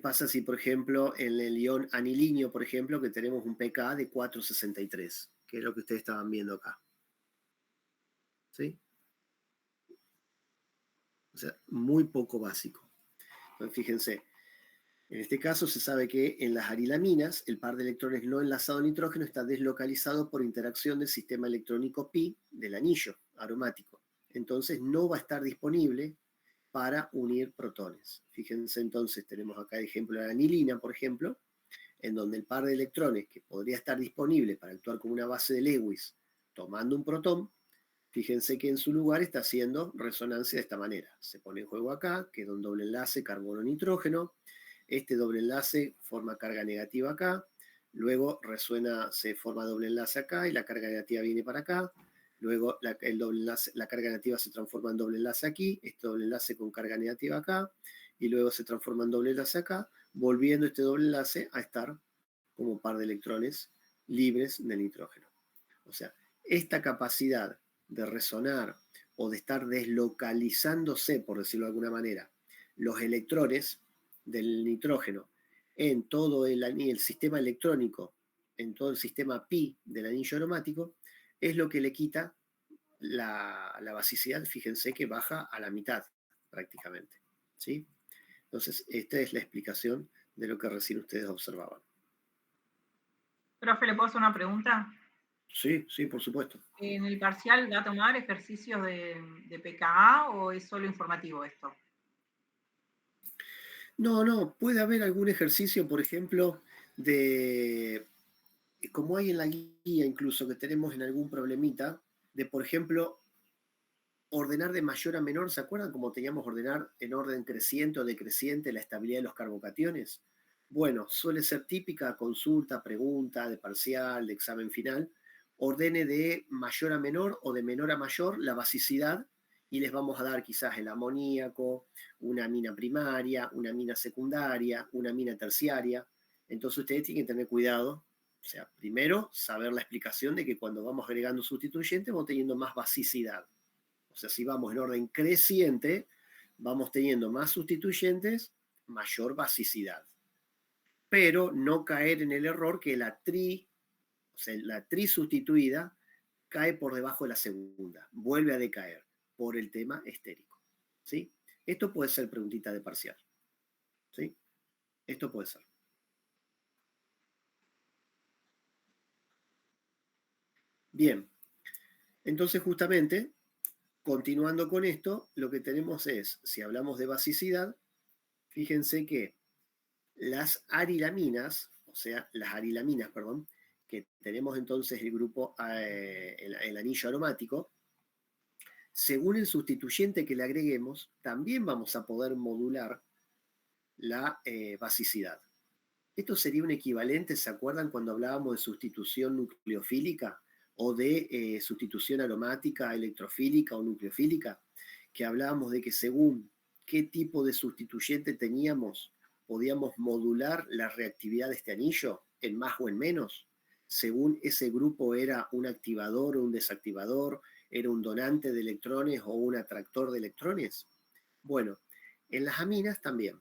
pasa si, por ejemplo, en el ion aniliño, por ejemplo, que tenemos un pK de 4,63, que es lo que ustedes estaban viendo acá? ¿Sí? O sea, muy poco básico. Entonces, fíjense, en este caso se sabe que en las arilaminas el par de electrones no enlazado a nitrógeno está deslocalizado por interacción del sistema electrónico pi del anillo aromático. Entonces no va a estar disponible para unir protones. Fíjense entonces, tenemos acá el ejemplo de la anilina, por ejemplo, en donde el par de electrones que podría estar disponible para actuar como una base de Lewis tomando un protón, fíjense que en su lugar está haciendo resonancia de esta manera. Se pone en juego acá, queda un doble enlace carbono-nitrógeno. Este doble enlace forma carga negativa acá. Luego resuena, se forma doble enlace acá y la carga negativa viene para acá. Luego la carga negativa se transforma en doble enlace aquí. Este doble enlace con carga negativa acá. Y luego se transforma en doble enlace acá, volviendo este doble enlace a estar como par de electrones libres de nitrógeno. O sea, esta capacidad de resonar o de estar deslocalizándose, por decirlo de alguna manera, los electrones del nitrógeno en todo el sistema electrónico, en todo el sistema pi del anillo aromático, es lo que le quita la basicidad. Fíjense que baja a la mitad prácticamente. ¿Sí? Entonces, esta es la explicación de lo que recién ustedes observaban. Profe, ¿le puedo hacer una pregunta? Sí, sí, por supuesto. ¿En el parcial va a tomar ejercicios de pKa o es solo informativo esto? No, puede haber algún ejercicio, por ejemplo, de, como hay en la guía incluso, que tenemos en algún problemita, de, por ejemplo, ordenar de mayor a menor. ¿Se acuerdan cómo teníamos ordenar en orden creciente o decreciente la estabilidad de los carbocationes? Bueno, suele ser típica consulta, pregunta, de parcial, de examen final. Ordene de mayor a menor o de menor a mayor la basicidad y les vamos a dar quizás el amoníaco, una amina primaria, una amina secundaria, una amina terciaria. Entonces ustedes tienen que tener cuidado. O sea, primero, saber la explicación de que cuando vamos agregando sustituyentes vamos teniendo más basicidad. O sea, si vamos en orden creciente, vamos teniendo más sustituyentes, mayor basicidad. Pero no caer en el error que la tri sustituida cae por debajo de la segunda, vuelve a decaer por el tema estérico. ¿Sí? Esto puede ser preguntita de parcial. ¿Sí? Esto puede ser. Bien. Entonces, justamente, continuando con esto, lo que tenemos es, si hablamos de basicidad, fíjense que las arilaminas, que tenemos entonces el grupo, el anillo aromático, según el sustituyente que le agreguemos, también vamos a poder modular la basicidad. Esto sería un equivalente, ¿se acuerdan cuando hablábamos de sustitución nucleofílica o de sustitución aromática, electrofílica o nucleofílica? Que hablábamos de que según qué tipo de sustituyente teníamos, podíamos modular la reactividad de este anillo en más o en menos, según ese grupo era un activador o un desactivador, era un donante de electrones o un atractor de electrones. Bueno, en las aminas también.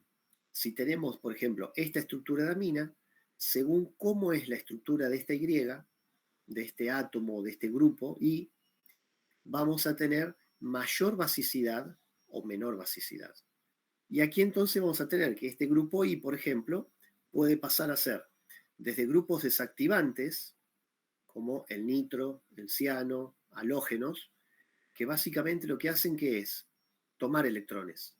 Si tenemos, por ejemplo, esta estructura de amina, según cómo es la estructura de esta Y, de este átomo, de este grupo, y vamos a tener mayor basicidad o menor basicidad. Y aquí entonces vamos a tener que este grupo I, por ejemplo, puede pasar a ser desde grupos desactivantes, como el nitro, el ciano, halógenos, que básicamente lo que hacen que es tomar electrones.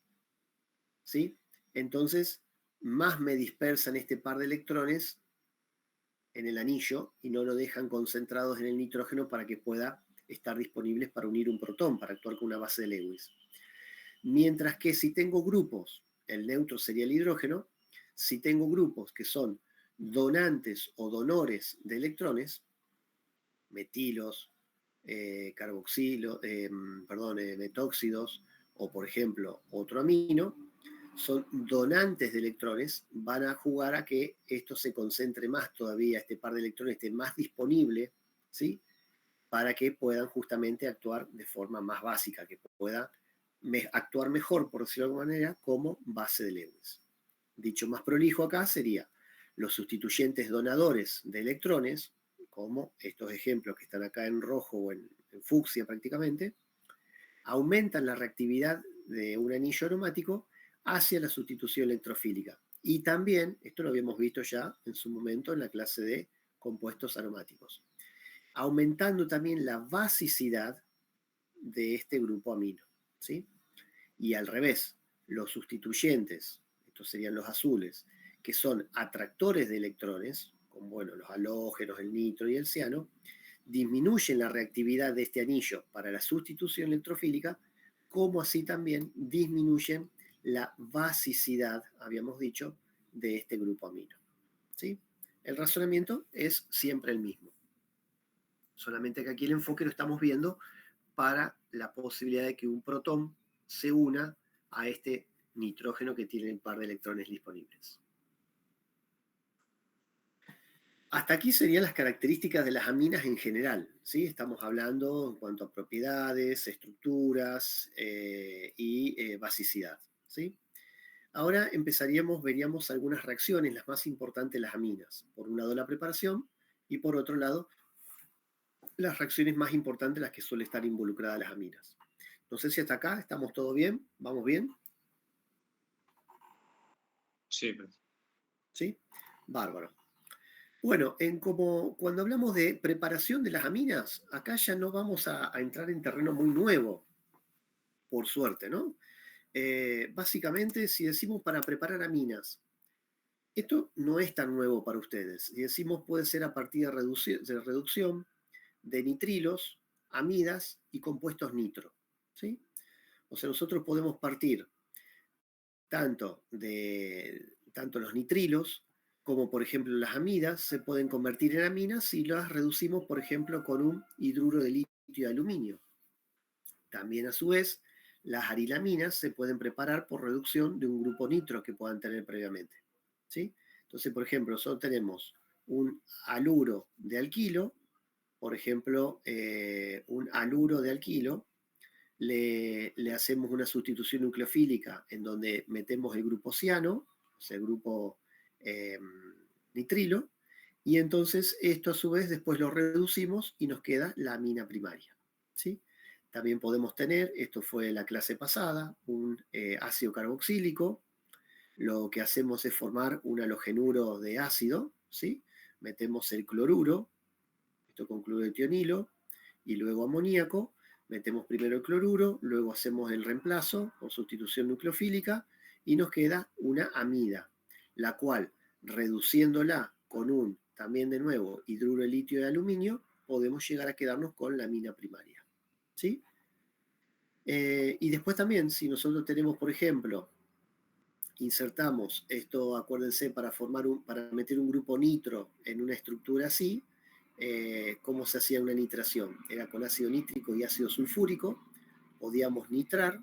¿Sí? Entonces, más me dispersan este par de electrones en el anillo y no lo dejan concentrados en el nitrógeno para que pueda estar disponibles para unir un protón, para actuar con una base de Lewis. Mientras que si tengo grupos, el neutro sería el hidrógeno, si tengo grupos que son donantes o donores de electrones, metilos, metóxidos, o por ejemplo otro amino, son donantes de electrones, van a jugar a que esto se concentre más todavía, este par de electrones esté más disponible, ¿sí? Para que puedan justamente actuar de forma más básica, que puedan actuar mejor, por decirlo de alguna manera, como base de Lewis. Dicho más prolijo acá sería los sustituyentes donadores de electrones, como estos ejemplos que están acá en rojo o en fucsia prácticamente, aumentan la reactividad de un anillo aromático hacia la sustitución electrofílica. Y también, esto lo habíamos visto ya en su momento en la clase de compuestos aromáticos, aumentando también la basicidad de este grupo amino, ¿sí? Y al revés, los sustituyentes, estos serían los azules, que son atractores de electrones, como bueno, los halógenos, el nitro y el ciano, disminuyen la reactividad de este anillo para la sustitución electrofílica, como así también disminuyen la basicidad, habíamos dicho, de este grupo amino. ¿Sí? El razonamiento es siempre el mismo. Solamente que aquí el enfoque lo estamos viendo para la posibilidad de que un protón se una a este nitrógeno que tiene un par de electrones disponibles. Hasta aquí serían las características de las aminas en general, ¿sí? Estamos hablando en cuanto a propiedades, estructuras y basicidad, ¿sí? Ahora veríamos algunas reacciones, las más importantes de las aminas. Por un lado la preparación y por otro lado las reacciones más importantes, las que suelen estar involucradas las aminas. No sé si hasta acá estamos todo bien, ¿vamos bien? Sí, pues. ¿Sí? Bárbaro. Bueno, cuando hablamos de preparación de las aminas, acá ya no vamos a entrar en terreno muy nuevo, por suerte, ¿no? Básicamente, si decimos para preparar aminas, esto no es tan nuevo para ustedes. Si decimos puede ser a partir de reducción de nitrilos, amidas y compuestos nitro, ¿sí? O sea, nosotros podemos partir tanto los nitrilos como por ejemplo las amidas se pueden convertir en aminas si las reducimos, por ejemplo, con un hidruro de litio de aluminio. También a su vez, las arilaminas se pueden preparar por reducción de un grupo nitro que puedan tener previamente. ¿Sí? Entonces, por ejemplo, nosotros tenemos un haluro de alquilo, por ejemplo, un haluro de alquilo, le hacemos una sustitución nucleofílica en donde metemos el grupo ciano, o sea, el grupo nitrilo, y entonces esto a su vez después lo reducimos y nos queda la amina primaria. ¿Sí? También podemos tener, esto fue la clase pasada, un ácido carboxílico. Lo que hacemos es formar un halogenuro de ácido, ¿sí? Metemos el cloruro, esto con cloruro de tionilo, y luego amoníaco. Metemos primero el cloruro, luego hacemos el reemplazo por sustitución nucleofílica y nos queda una amida, la cual, reduciéndola con un, también de nuevo, hidruro de litio de aluminio, podemos llegar a quedarnos con la amina primaria. ¿Sí? Y después también, si nosotros tenemos, por ejemplo, insertamos esto, acuérdense, para meter un grupo nitro en una estructura así, ¿cómo se hacía una nitración? Era con ácido nítrico y ácido sulfúrico, podíamos nitrar,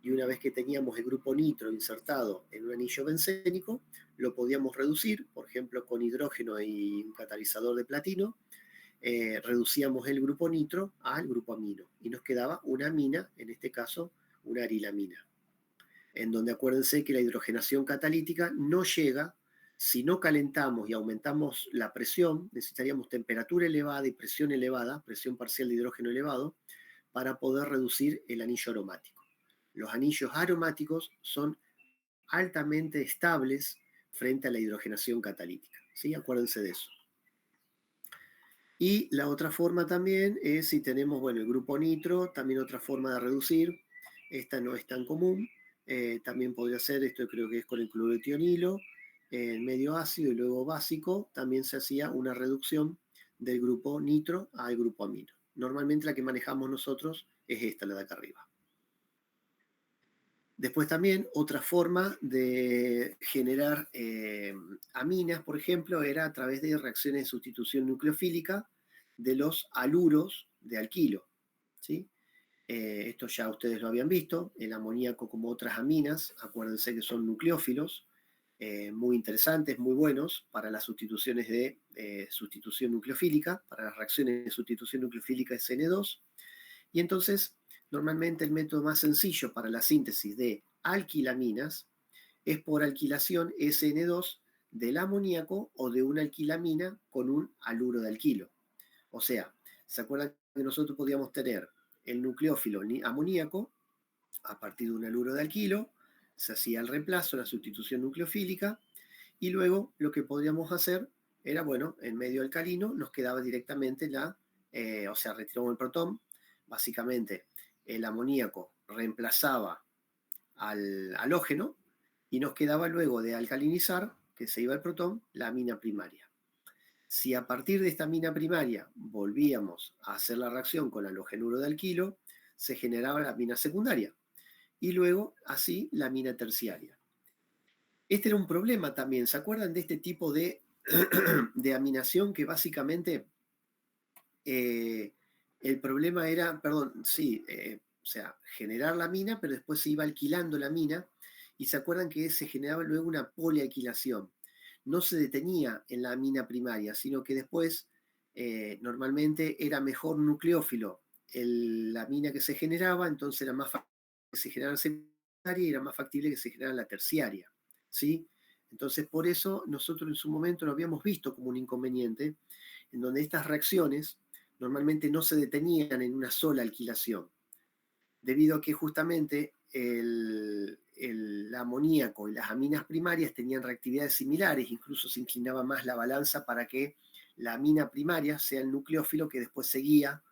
y una vez que teníamos el grupo nitro insertado en un anillo bencénico, lo podíamos reducir, por ejemplo, con hidrógeno y un catalizador de platino, reducíamos el grupo nitro al grupo amino, y nos quedaba una amina, en este caso, una arilamina, en donde acuérdense que la hidrogenación catalítica no llega. Si no calentamos y aumentamos la presión, necesitaríamos temperatura elevada y presión elevada, presión parcial de hidrógeno elevado, para poder reducir el anillo aromático. Los anillos aromáticos son altamente estables frente a la hidrogenación catalítica, ¿sí? Acuérdense de eso. Y la otra forma también es si tenemos, bueno, el grupo nitro, también otra forma de reducir esta no es tan común. También podría ser, esto creo que es con el cloruro de tionilo, en medio ácido y luego básico, también se hacía una reducción del grupo nitro al grupo amino. Normalmente la que manejamos nosotros es esta, la de acá arriba. Después también otra forma de generar aminas, por ejemplo, era a través de reacciones de sustitución nucleofílica de los aluros de alquilo, ¿sí? Esto ya ustedes lo habían visto, el amoníaco como otras aminas, acuérdense que son nucleófilos, muy interesantes, muy buenos para las sustituciones de sustitución nucleofílica, para las reacciones de sustitución nucleofílica es N2, y entonces normalmente el método más sencillo para la síntesis de alquilaminas es por alquilación SN2 del amoníaco o de una alquilamina con un haluro de alquilo. O sea, ¿se acuerdan que nosotros podíamos tener el nucleófilo amoníaco a partir de un haluro de alquilo? Se hacía el reemplazo, la sustitución nucleofílica, y luego lo que podríamos hacer era, bueno, en medio alcalino nos quedaba directamente o sea, retiramos el protón, básicamente el amoníaco reemplazaba al halógeno y nos quedaba luego de alcalinizar, que se iba el protón, la amina primaria. Si a partir de esta amina primaria volvíamos a hacer la reacción con halogenuro de alquilo, se generaba la amina secundaria y luego así la amina terciaria. Este era un problema también, ¿se acuerdan de este tipo de, de aminación que básicamente el problema era, perdón, sí, o sea, generar la amina, pero después se iba alquilando la amina y se acuerdan que se generaba luego una polialquilación. No se detenía en la amina primaria, sino que después normalmente era mejor nucleófilo la amina que se generaba, entonces era más factible que se generara la secundaria y era más factible que se generara la terciaria, ¿sí? Entonces por eso nosotros en su momento lo habíamos visto como un inconveniente, en donde estas reacciones normalmente no se detenían en una sola alquilación, debido a que justamente el amoníaco y las aminas primarias tenían reactividades similares, incluso se inclinaba más la balanza para que la amina primaria sea el nucleófilo que después seguía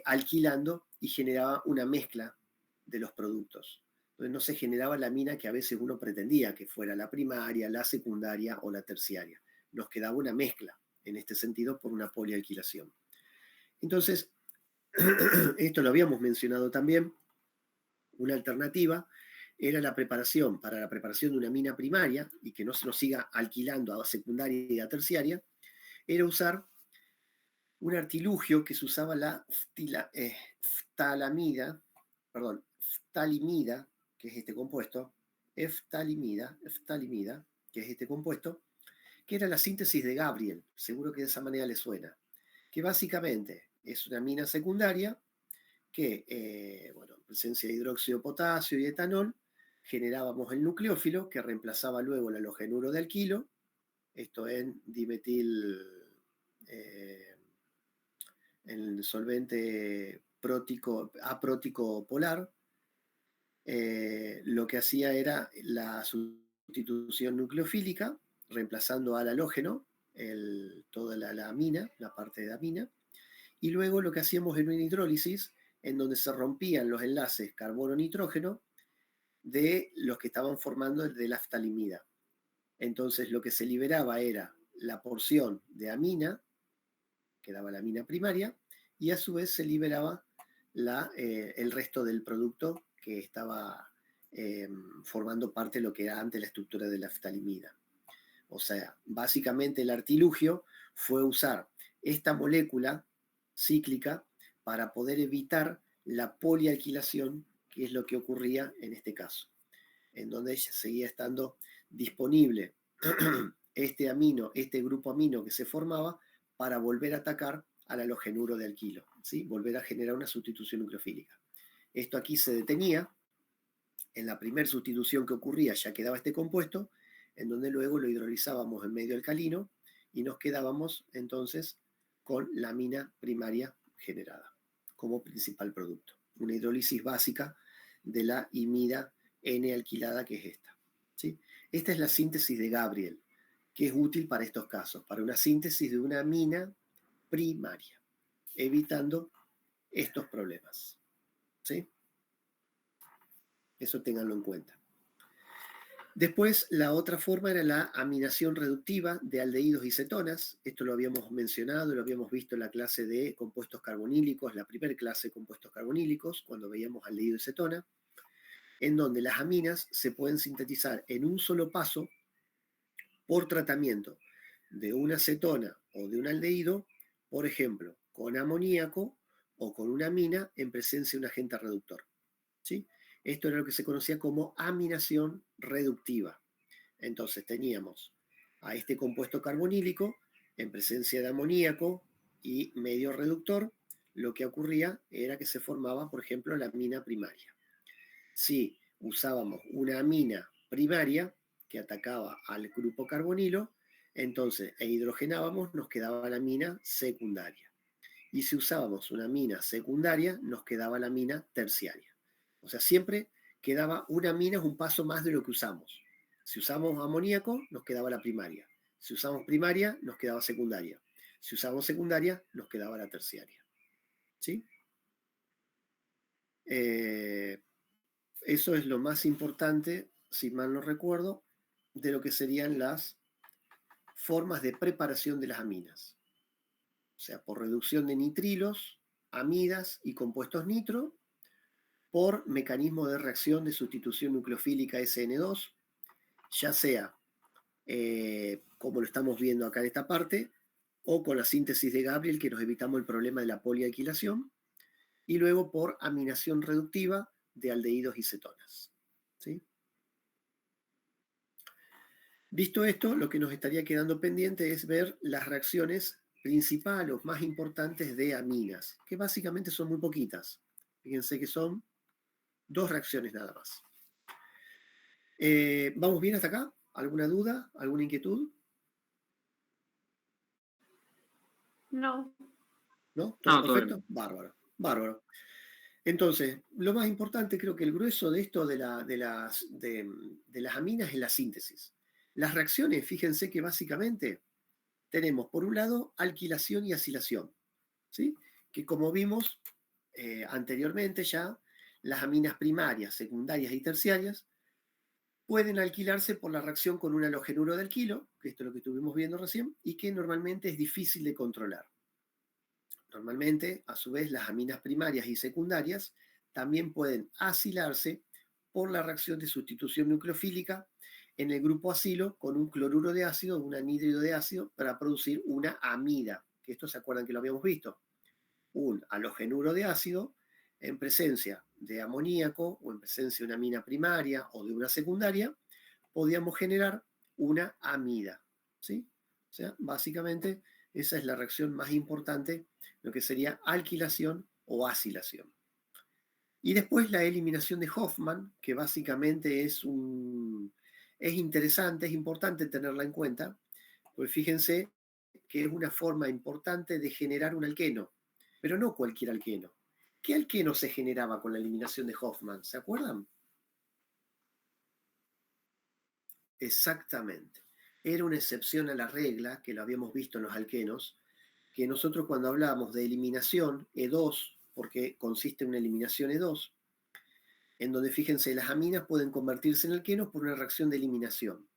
alquilando y generaba una mezcla de los productos. Entonces no se generaba la amina que a veces uno pretendía, que fuera la primaria, la secundaria o la terciaria. Nos quedaba una mezcla en este sentido por una polialquilación. Entonces, esto lo habíamos mencionado también, una alternativa era la preparación, para la preparación de una amina primaria y que no se nos siga alquilando a secundaria y a terciaria, era usar un artilugio que se usaba la ftalimida, que es este compuesto, ftalimida, que es este compuesto, que era la síntesis de Gabriel, seguro que de esa manera le suena, que básicamente es una amina secundaria que, bueno, en presencia de hidróxido de potasio y etanol, generábamos el nucleófilo que reemplazaba luego el halogenuro de alquilo, esto en dimetil, en el solvente aprótico polar. Lo que hacía era la sustitución nucleofílica, reemplazando al halógeno, toda la amina, la parte de amina, y luego lo que hacíamos era una hidrólisis en donde se rompían los enlaces carbono-nitrógeno de los que estaban formando el de la ftalimida. Entonces lo que se liberaba era la porción de amina, que daba la amina primaria, y a su vez se liberaba el resto del producto que estaba formando parte de lo que era antes la estructura de la ftalimida. O sea, básicamente el artilugio fue usar esta molécula cíclica para poder evitar la polialquilación, que es lo que ocurría en este caso, en donde seguía estando disponible este grupo amino que se formaba para volver a atacar al halogenuro de alquilo, ¿sí? Volver a generar una sustitución nucleofílica. Esto aquí se detenía, en la primera sustitución que ocurría ya quedaba este compuesto, en donde luego lo hidrolizábamos en medio alcalino y nos quedábamos entonces con la amina primaria generada como principal producto. Una hidrólisis básica de la imida N-alquilada, que es esta, ¿sí? Esta es la síntesis de Gabriel, que es útil para estos casos, para una síntesis de una amina primaria, evitando estos problemas, ¿sí? Eso ténganlo en cuenta. Después, la otra forma era la aminación reductiva de aldehídos y cetonas. Esto lo habíamos mencionado, lo habíamos visto en la clase de compuestos carbonílicos, la primera clase de compuestos carbonílicos, cuando veíamos aldehído y cetona, en donde las aminas se pueden sintetizar en un solo paso por tratamiento de una cetona o de un aldehído, por ejemplo, con amoníaco o con una amina en presencia de un agente reductor. ¿Sí? Esto era lo que se conocía como aminación reductiva. Entonces teníamos a este compuesto carbonílico en presencia de amoníaco y medio reductor. Lo que ocurría era que se formaba, por ejemplo, la amina primaria. Si usábamos una amina primaria que atacaba al grupo carbonilo, entonces hidrogenábamos, nos quedaba la amina secundaria. Y si usábamos una amina secundaria, nos quedaba la amina terciaria. O sea, siempre quedaba una amina, es un paso más de lo que usamos. Si usamos amoníaco, nos quedaba la primaria. Si usamos primaria, nos quedaba secundaria. Si usamos secundaria, nos quedaba la terciaria. ¿Sí? Eso es lo más importante, si mal no recuerdo, de lo que serían las formas de preparación de las aminas. O sea, por reducción de nitrilos, amidas y compuestos nitro, por mecanismo de reacción de sustitución nucleofílica SN2, ya sea como lo estamos viendo acá en esta parte, o con la síntesis de Gabriel, que nos evitamos el problema de la polialquilación, y luego por aminación reductiva de aldehídos y cetonas. ¿Sí? Visto esto, lo que nos estaría quedando pendiente es ver las reacciones principales o más importantes de aminas, que básicamente son muy poquitas. Fíjense que son 2 reacciones nada más. ¿Vamos bien hasta acá? ¿Alguna duda? ¿Alguna inquietud? No. ¿No? ¿Todo No, todo perfecto? bien. Bárbaro, bárbaro. Entonces, lo más importante, creo que el grueso de esto de las aminas es la síntesis. Las reacciones, fíjense que básicamente tenemos, por un lado, alquilación y acilación, ¿sí? Que como vimos anteriormente ya, las aminas primarias, secundarias y terciarias pueden alquilarse por la reacción con un halogenuro de alquilo, que esto es lo que estuvimos viendo recién, y que normalmente es difícil de controlar. Normalmente, a su vez, las aminas primarias y secundarias también pueden acilarse por la reacción de sustitución nucleofílica en el grupo acilo con un cloruro de ácido o un anhídrido de ácido para producir una amida, que esto se acuerdan que lo habíamos visto. Un halogenuro de ácido en presencia de amoníaco o en presencia de una amina primaria o de una secundaria, podíamos generar una amida. ¿Sí? O sea, básicamente esa es la reacción más importante, lo que sería alquilación o acilación. Y después la eliminación de Hofmann, que básicamente es interesante, es importante tenerla en cuenta, pues fíjense que es una forma importante de generar un alqueno, pero no cualquier alqueno. ¿Qué alqueno se generaba con la eliminación de Hofmann? ¿Se acuerdan? Exactamente. Era una excepción a la regla, que lo habíamos visto en los alquenos, que nosotros cuando hablamos de eliminación E2, porque consiste en una eliminación E2, en donde fíjense, las aminas pueden convertirse en alquenos por una reacción de eliminación.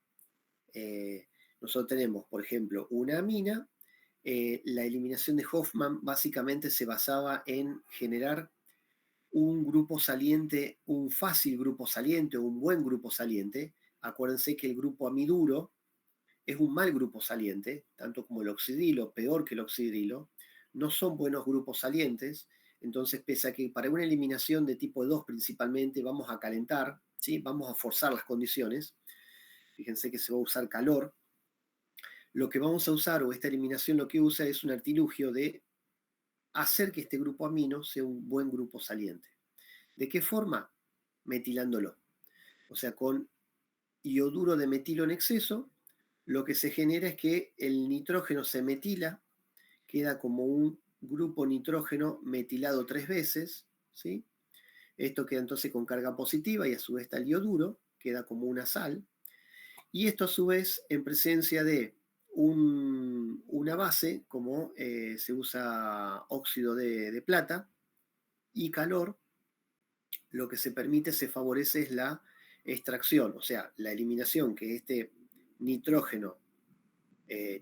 Nosotros tenemos, por ejemplo, una amina. La eliminación de Hofmann básicamente se basaba en generar un grupo saliente, un fácil grupo saliente o un buen grupo saliente. Acuérdense que el grupo amiduro es un mal grupo saliente, tanto como el oxidrilo, peor que el oxidrilo. No son buenos grupos salientes. Entonces, pese a que para una eliminación de tipo 2 principalmente vamos a calentar, ¿sí? Vamos a forzar las condiciones. Fíjense que se va a usar calor. Lo que vamos a usar, o esta eliminación lo que usa, es un artilugio de hacer que este grupo amino sea un buen grupo saliente. ¿De qué forma? Metilándolo. O sea, con ioduro de metilo en exceso, lo que se genera es que el nitrógeno se metila, queda como un grupo nitrógeno metilado 3 veces, ¿sí? Esto queda entonces con carga positiva y a su vez está el ioduro, queda como una sal. Y esto a su vez en presencia de una base, como se usa óxido de plata, y calor, lo que se permite, se favorece es la extracción, o sea, la eliminación, que este nitrógeno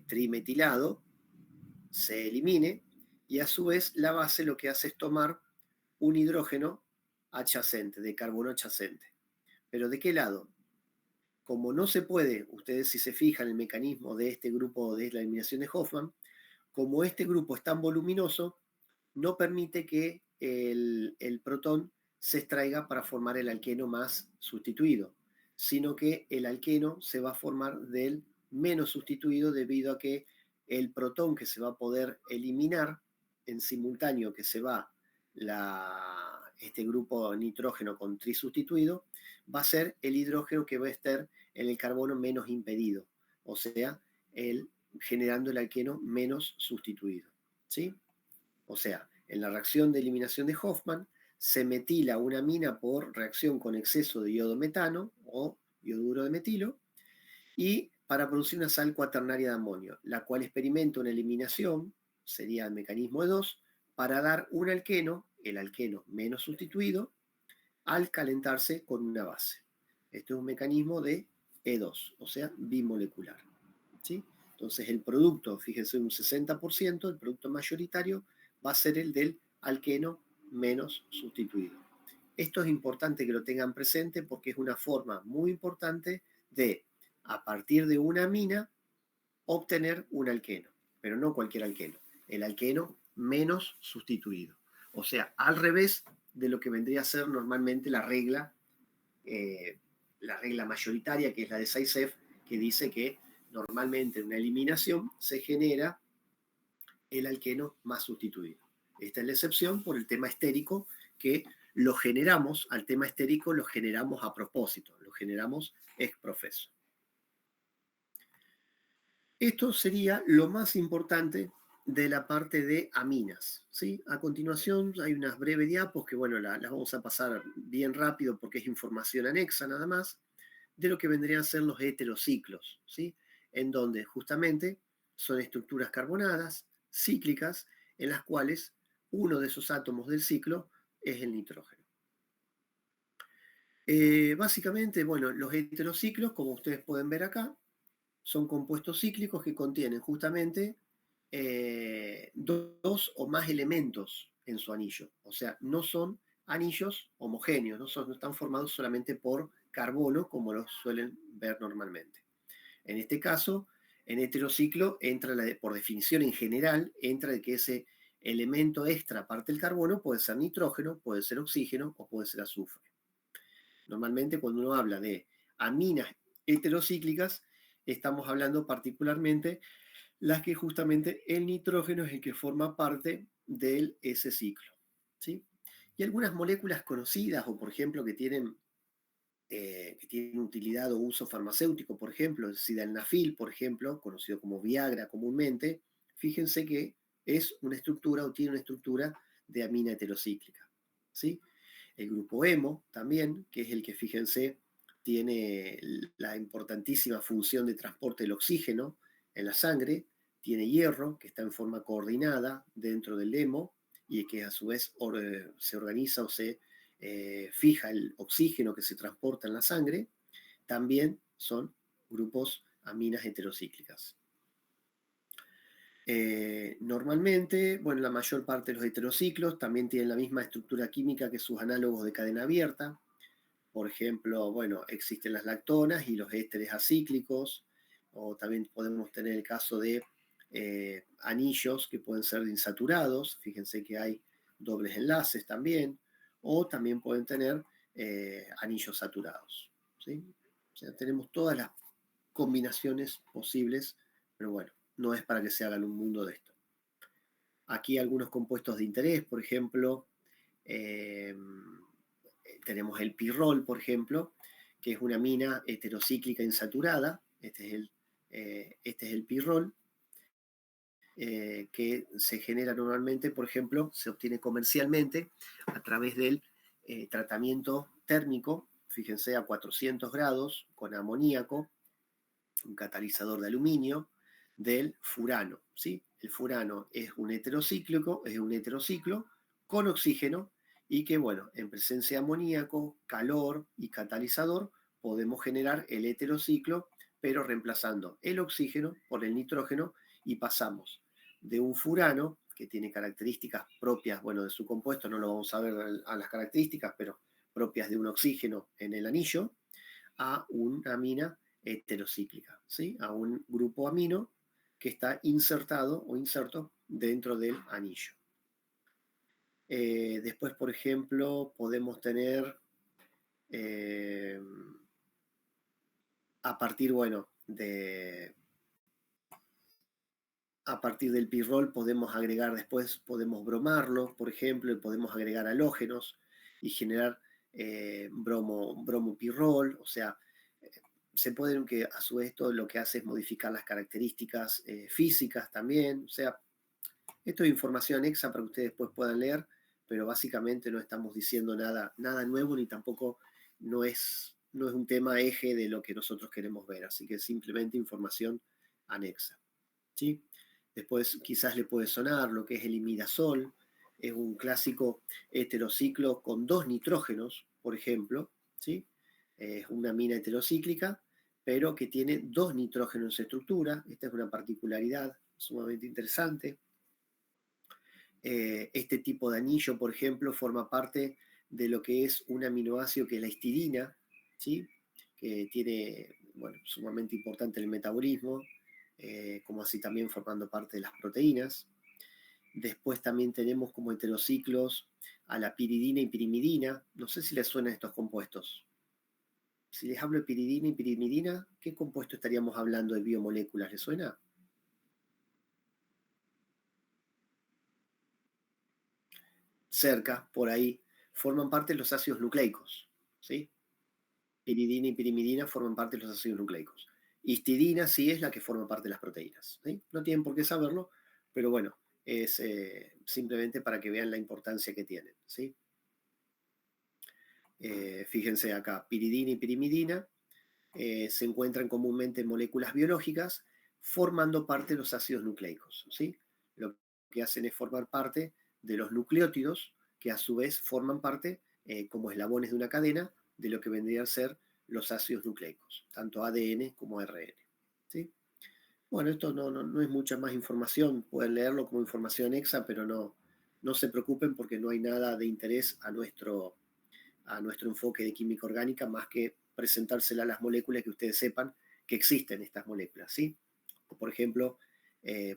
trimetilado se elimine, y a su vez la base lo que hace es tomar un hidrógeno adyacente, de carbono adyacente. ¿Pero de qué lado? Como no se puede, ustedes si se fijan el mecanismo de este grupo de la eliminación de Hofmann, como este grupo es tan voluminoso, no permite que el protón se extraiga para formar el alqueno más sustituido, sino que el alqueno se va a formar del menos sustituido debido a que el protón que se va a poder eliminar en simultáneo que se va este grupo nitrógeno con trisustituido, va a ser el hidrógeno que va a estar en el carbono menos impedido, o sea, generando el alqueno menos sustituido, ¿sí? O sea, en la reacción de eliminación de Hofmann se metila una amina por reacción con exceso de iodo-metano o ioduro de metilo, y para producir una sal cuaternaria de amonio, la cual experimenta una eliminación, sería el mecanismo E2, para dar un alqueno, el alqueno menos sustituido, al calentarse con una base. Este es un mecanismo de E2, o sea, bimolecular, ¿sí? Entonces el producto, fíjense, un 60%, el producto mayoritario va a ser el del alqueno menos sustituido. Esto es importante que lo tengan presente porque es una forma muy importante de, a partir de una amina, obtener un alqueno, pero no cualquier alqueno, el alqueno menos sustituido. O sea, al revés de lo que vendría a ser normalmente la regla mayoritaria, que es la de Zaitsev, que dice que normalmente en una eliminación se genera el alqueno más sustituido. Esta es la excepción por el tema estérico, que lo generamos, al tema estérico lo generamos a propósito, lo generamos ex profeso. Esto sería lo más importante de la parte de aminas, ¿sí? A continuación hay unas breves diapos que, bueno, las vamos a pasar bien rápido porque es información anexa nada más, de lo que vendrían a ser los heterociclos, ¿sí? En donde justamente son estructuras carbonadas, cíclicas, en las cuales uno de esos átomos del ciclo es el nitrógeno. Básicamente, bueno, los heterociclos, como ustedes pueden ver acá, son compuestos cíclicos que contienen justamente dos o más elementos en su anillo. O sea, no son anillos homogéneos, no están formados solamente por carbono como los suelen ver normalmente. En este caso, en heterociclo entra, por definición en general, entra de que ese elemento extra aparte del carbono puede ser nitrógeno, puede ser oxígeno o puede ser azufre. Normalmente cuando uno habla de aminas heterocíclicas, estamos hablando particularmente las que justamente el nitrógeno es el que forma parte de ese ciclo, ¿sí? Y algunas moléculas conocidas, o por ejemplo que tienen utilidad o uso farmacéutico, por ejemplo, el sildenafil, por ejemplo, conocido como Viagra comúnmente, fíjense que es una estructura o tiene una estructura de amina heterocíclica, ¿sí? El grupo hemo también, que es el que, fíjense, tiene la importantísima función de transporte del oxígeno en la sangre, tiene hierro, que está en forma coordinada dentro del hemo y que a su vez se organiza o se fija el oxígeno que se transporta en la sangre. También son grupos aminas heterocíclicas. Normalmente, bueno, la mayor parte de los heterociclos también tienen la misma estructura química que sus análogos de cadena abierta. Por ejemplo, bueno, existen las lactonas y los ésteres acíclicos, o también podemos tener el caso de anillos que pueden ser insaturados, fíjense que hay dobles enlaces también, o también pueden tener anillos saturados, ¿sí? O sea, tenemos todas las combinaciones posibles, pero bueno, no es para que se hagan un mundo de esto. Aquí algunos compuestos de interés, por ejemplo, tenemos el pirrol, por ejemplo, que es una amina heterocíclica insaturada. Este es el pirrol, que se genera normalmente, por ejemplo, se obtiene comercialmente a través del tratamiento térmico, fíjense, a 400 grados con amoníaco, un catalizador de aluminio, del furano, ¿sí? El furano es un heterociclo con oxígeno y que, bueno, en presencia de amoníaco, calor y catalizador, podemos generar el heterociclo, pero reemplazando el oxígeno por el nitrógeno y pasamos de un furano, que tiene características propias, bueno, de su compuesto, no lo vamos a ver a las características, pero propias de un oxígeno en el anillo, a una amina heterocíclica, ¿sí? A un grupo amino que está insertado o inserto dentro del anillo. Después, por ejemplo, podemos tener a partir, bueno, a partir del pirrol podemos agregar después, podemos bromarlo, por ejemplo, y podemos agregar halógenos y generar bromopirrol, o sea, se pueden, que a su vez esto lo que hace es modificar las características físicas también, o sea, esto es información anexa para que ustedes después puedan leer, pero básicamente no estamos diciendo nada nuevo ni tampoco no es un tema eje de lo que nosotros queremos ver, así que simplemente información anexa, ¿sí? Después quizás le puede sonar lo que es el imidazol, es un clásico heterociclo con 2 nitrógenos, por ejemplo, ¿sí? Es una amina heterocíclica, pero que tiene 2 nitrógenos en su estructura. Esta es una particularidad sumamente interesante. Este tipo de anillo, por ejemplo, forma parte de lo que es un aminoácido que es la histidina, ¿sí? Que tiene, bueno, sumamente importante el metabolismo, como así también formando parte de las proteínas. Después también tenemos como heterociclos a la piridina y pirimidina. No sé si les suenan estos compuestos. Si les hablo de piridina y pirimidina, ¿qué compuesto estaríamos hablando de biomoléculas? ¿Les suena? Cerca, por ahí, forman parte de los ácidos nucleicos, ¿sí? Piridina y pirimidina forman parte de los ácidos nucleicos. Histidina sí es la que forma parte de las proteínas, ¿sí? No tienen por qué saberlo, pero bueno, es simplemente para que vean la importancia que tienen, ¿sí? Fíjense acá, piridina y pirimidina se encuentran comúnmente en moléculas biológicas formando parte de los ácidos nucleicos, ¿sí? Lo que hacen es formar parte de los nucleótidos, que a su vez forman parte, como eslabones de una cadena, de lo que vendrían a ser los ácidos nucleicos, tanto ADN como ARN, ¿sí? Bueno, esto no es mucha más información, pueden leerlo como información anexa, pero no se preocupen porque no hay nada de interés a nuestro enfoque de química orgánica más que presentársela a las moléculas y que ustedes sepan que existen estas moléculas, ¿sí? O por ejemplo,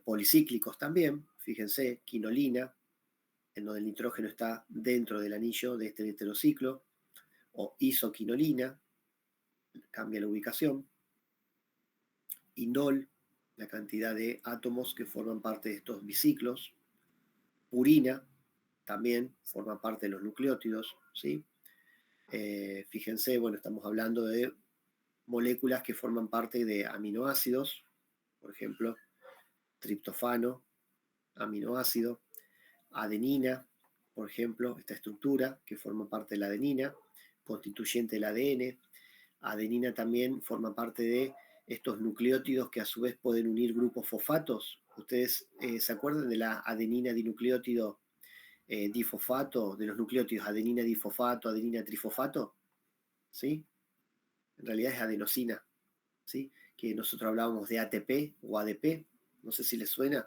policíclicos también, fíjense, quinolina, en donde el nitrógeno está dentro del anillo de este heterociclo, o isoquinolina, cambia la ubicación, indol, la cantidad de átomos que forman parte de estos biciclos, purina, también forma parte de los nucleótidos, ¿sí? Fíjense, bueno, estamos hablando de moléculas que forman parte de aminoácidos, por ejemplo, triptofano, aminoácido, adenina, por ejemplo, esta estructura que forma parte de la adenina, constituyente del ADN. Adenina también forma parte de estos nucleótidos que a su vez pueden unir grupos fosfatos. ¿Ustedes se acuerdan de la adenina dinucleótido difosfato, de los nucleótidos adenina difosfato, adenina trifosfato? ¿Sí? En realidad es adenosina, ¿sí? Que nosotros hablábamos de ATP o ADP, no sé si les suena,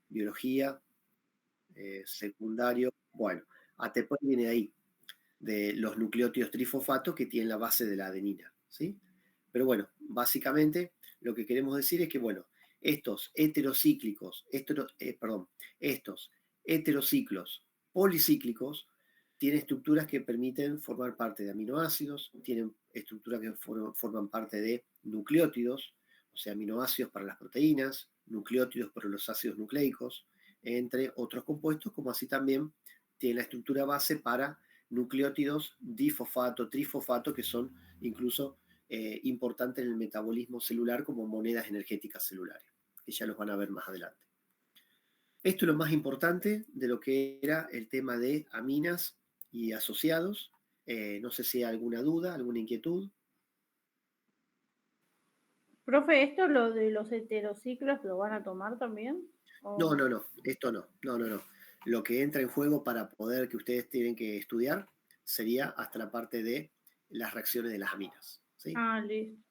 biología, secundario. Bueno, ATP viene ahí, de los nucleótidos trifosfatos que tienen la base de la adenina, ¿sí? Pero bueno, básicamente lo que queremos decir es que, bueno, estos heterocíclicos, estos heterociclos policíclicos tienen estructuras que permiten formar parte de aminoácidos, tienen estructuras que forman parte de nucleótidos, o sea, aminoácidos para las proteínas, nucleótidos para los ácidos nucleicos, entre otros compuestos, como así también tiene la estructura base para nucleótidos difosfato, trifosfato, que son incluso importantes en el metabolismo celular como monedas energéticas celulares, que ya los van a ver más adelante. Esto es lo más importante de lo que era el tema de aminas y asociados. No sé si hay alguna duda, alguna inquietud. Profe, ¿esto lo de los heterociclos lo van a tomar también? No, esto no. Lo que entra en juego para poder que ustedes tienen que estudiar sería hasta la parte de las reacciones de las aminas. ¿Sí? Ah, listo.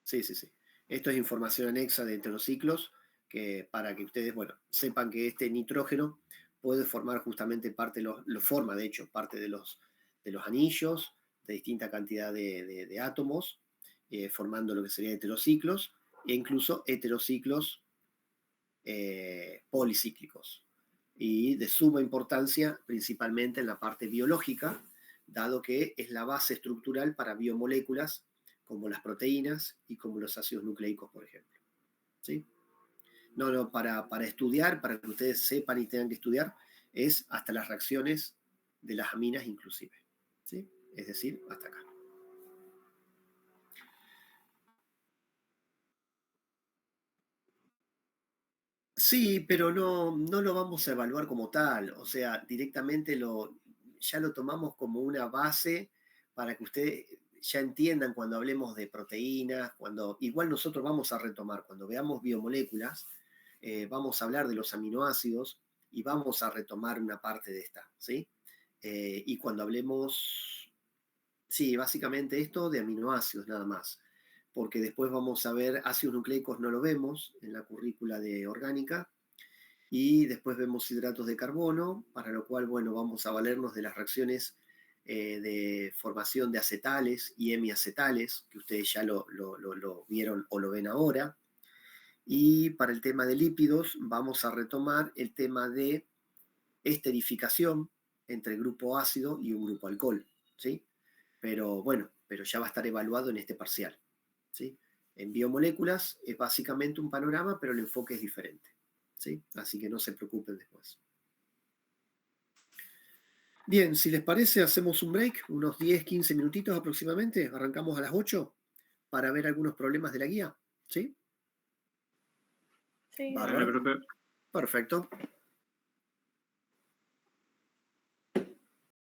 Sí. Esto es información anexa de enterociclos para que ustedes, bueno, sepan que este nitrógeno puede formar justamente parte, lo forma de hecho, parte de los anillos, de distinta cantidad de átomos, formando lo que sería heterociclos, e incluso heterociclos policíclicos. Y de suma importancia, principalmente en la parte biológica, dado que es la base estructural para biomoléculas como las proteínas y como los ácidos nucleicos, por ejemplo. ¿Sí? No, para estudiar, para que ustedes sepan y tengan que estudiar, es hasta las reacciones de las aminas inclusive. ¿Sí? Es decir, hasta acá. Sí, pero no lo vamos a evaluar como tal, o sea, directamente ya lo tomamos como una base para que ustedes ya entiendan cuando hablemos de proteínas, igual nosotros vamos a retomar, cuando veamos biomoléculas, vamos a hablar de los aminoácidos y vamos a retomar una parte de esta, ¿sí? Y cuando hablemos, sí, básicamente esto de aminoácidos nada más, porque después vamos a ver ácidos nucleicos, no lo vemos en la currícula de orgánica, y después vemos hidratos de carbono, para lo cual, bueno, vamos a valernos de las reacciones de formación de acetales y hemiacetales, que ustedes ya lo vieron o lo ven ahora. Y para el tema de lípidos, vamos a retomar el tema de esterificación entre grupo ácido y un grupo alcohol, ¿sí? Pero bueno, ya va a estar evaluado en este parcial, ¿sí? En biomoléculas es básicamente un panorama, pero el enfoque es diferente, ¿sí? Así que no se preocupen después. Bien, si les parece, hacemos un break, unos 10, 15 minutitos aproximadamente. Arrancamos a las 8 para ver algunos problemas de la guía, ¿sí? Sí, Bárbaro. Profe. Perfecto.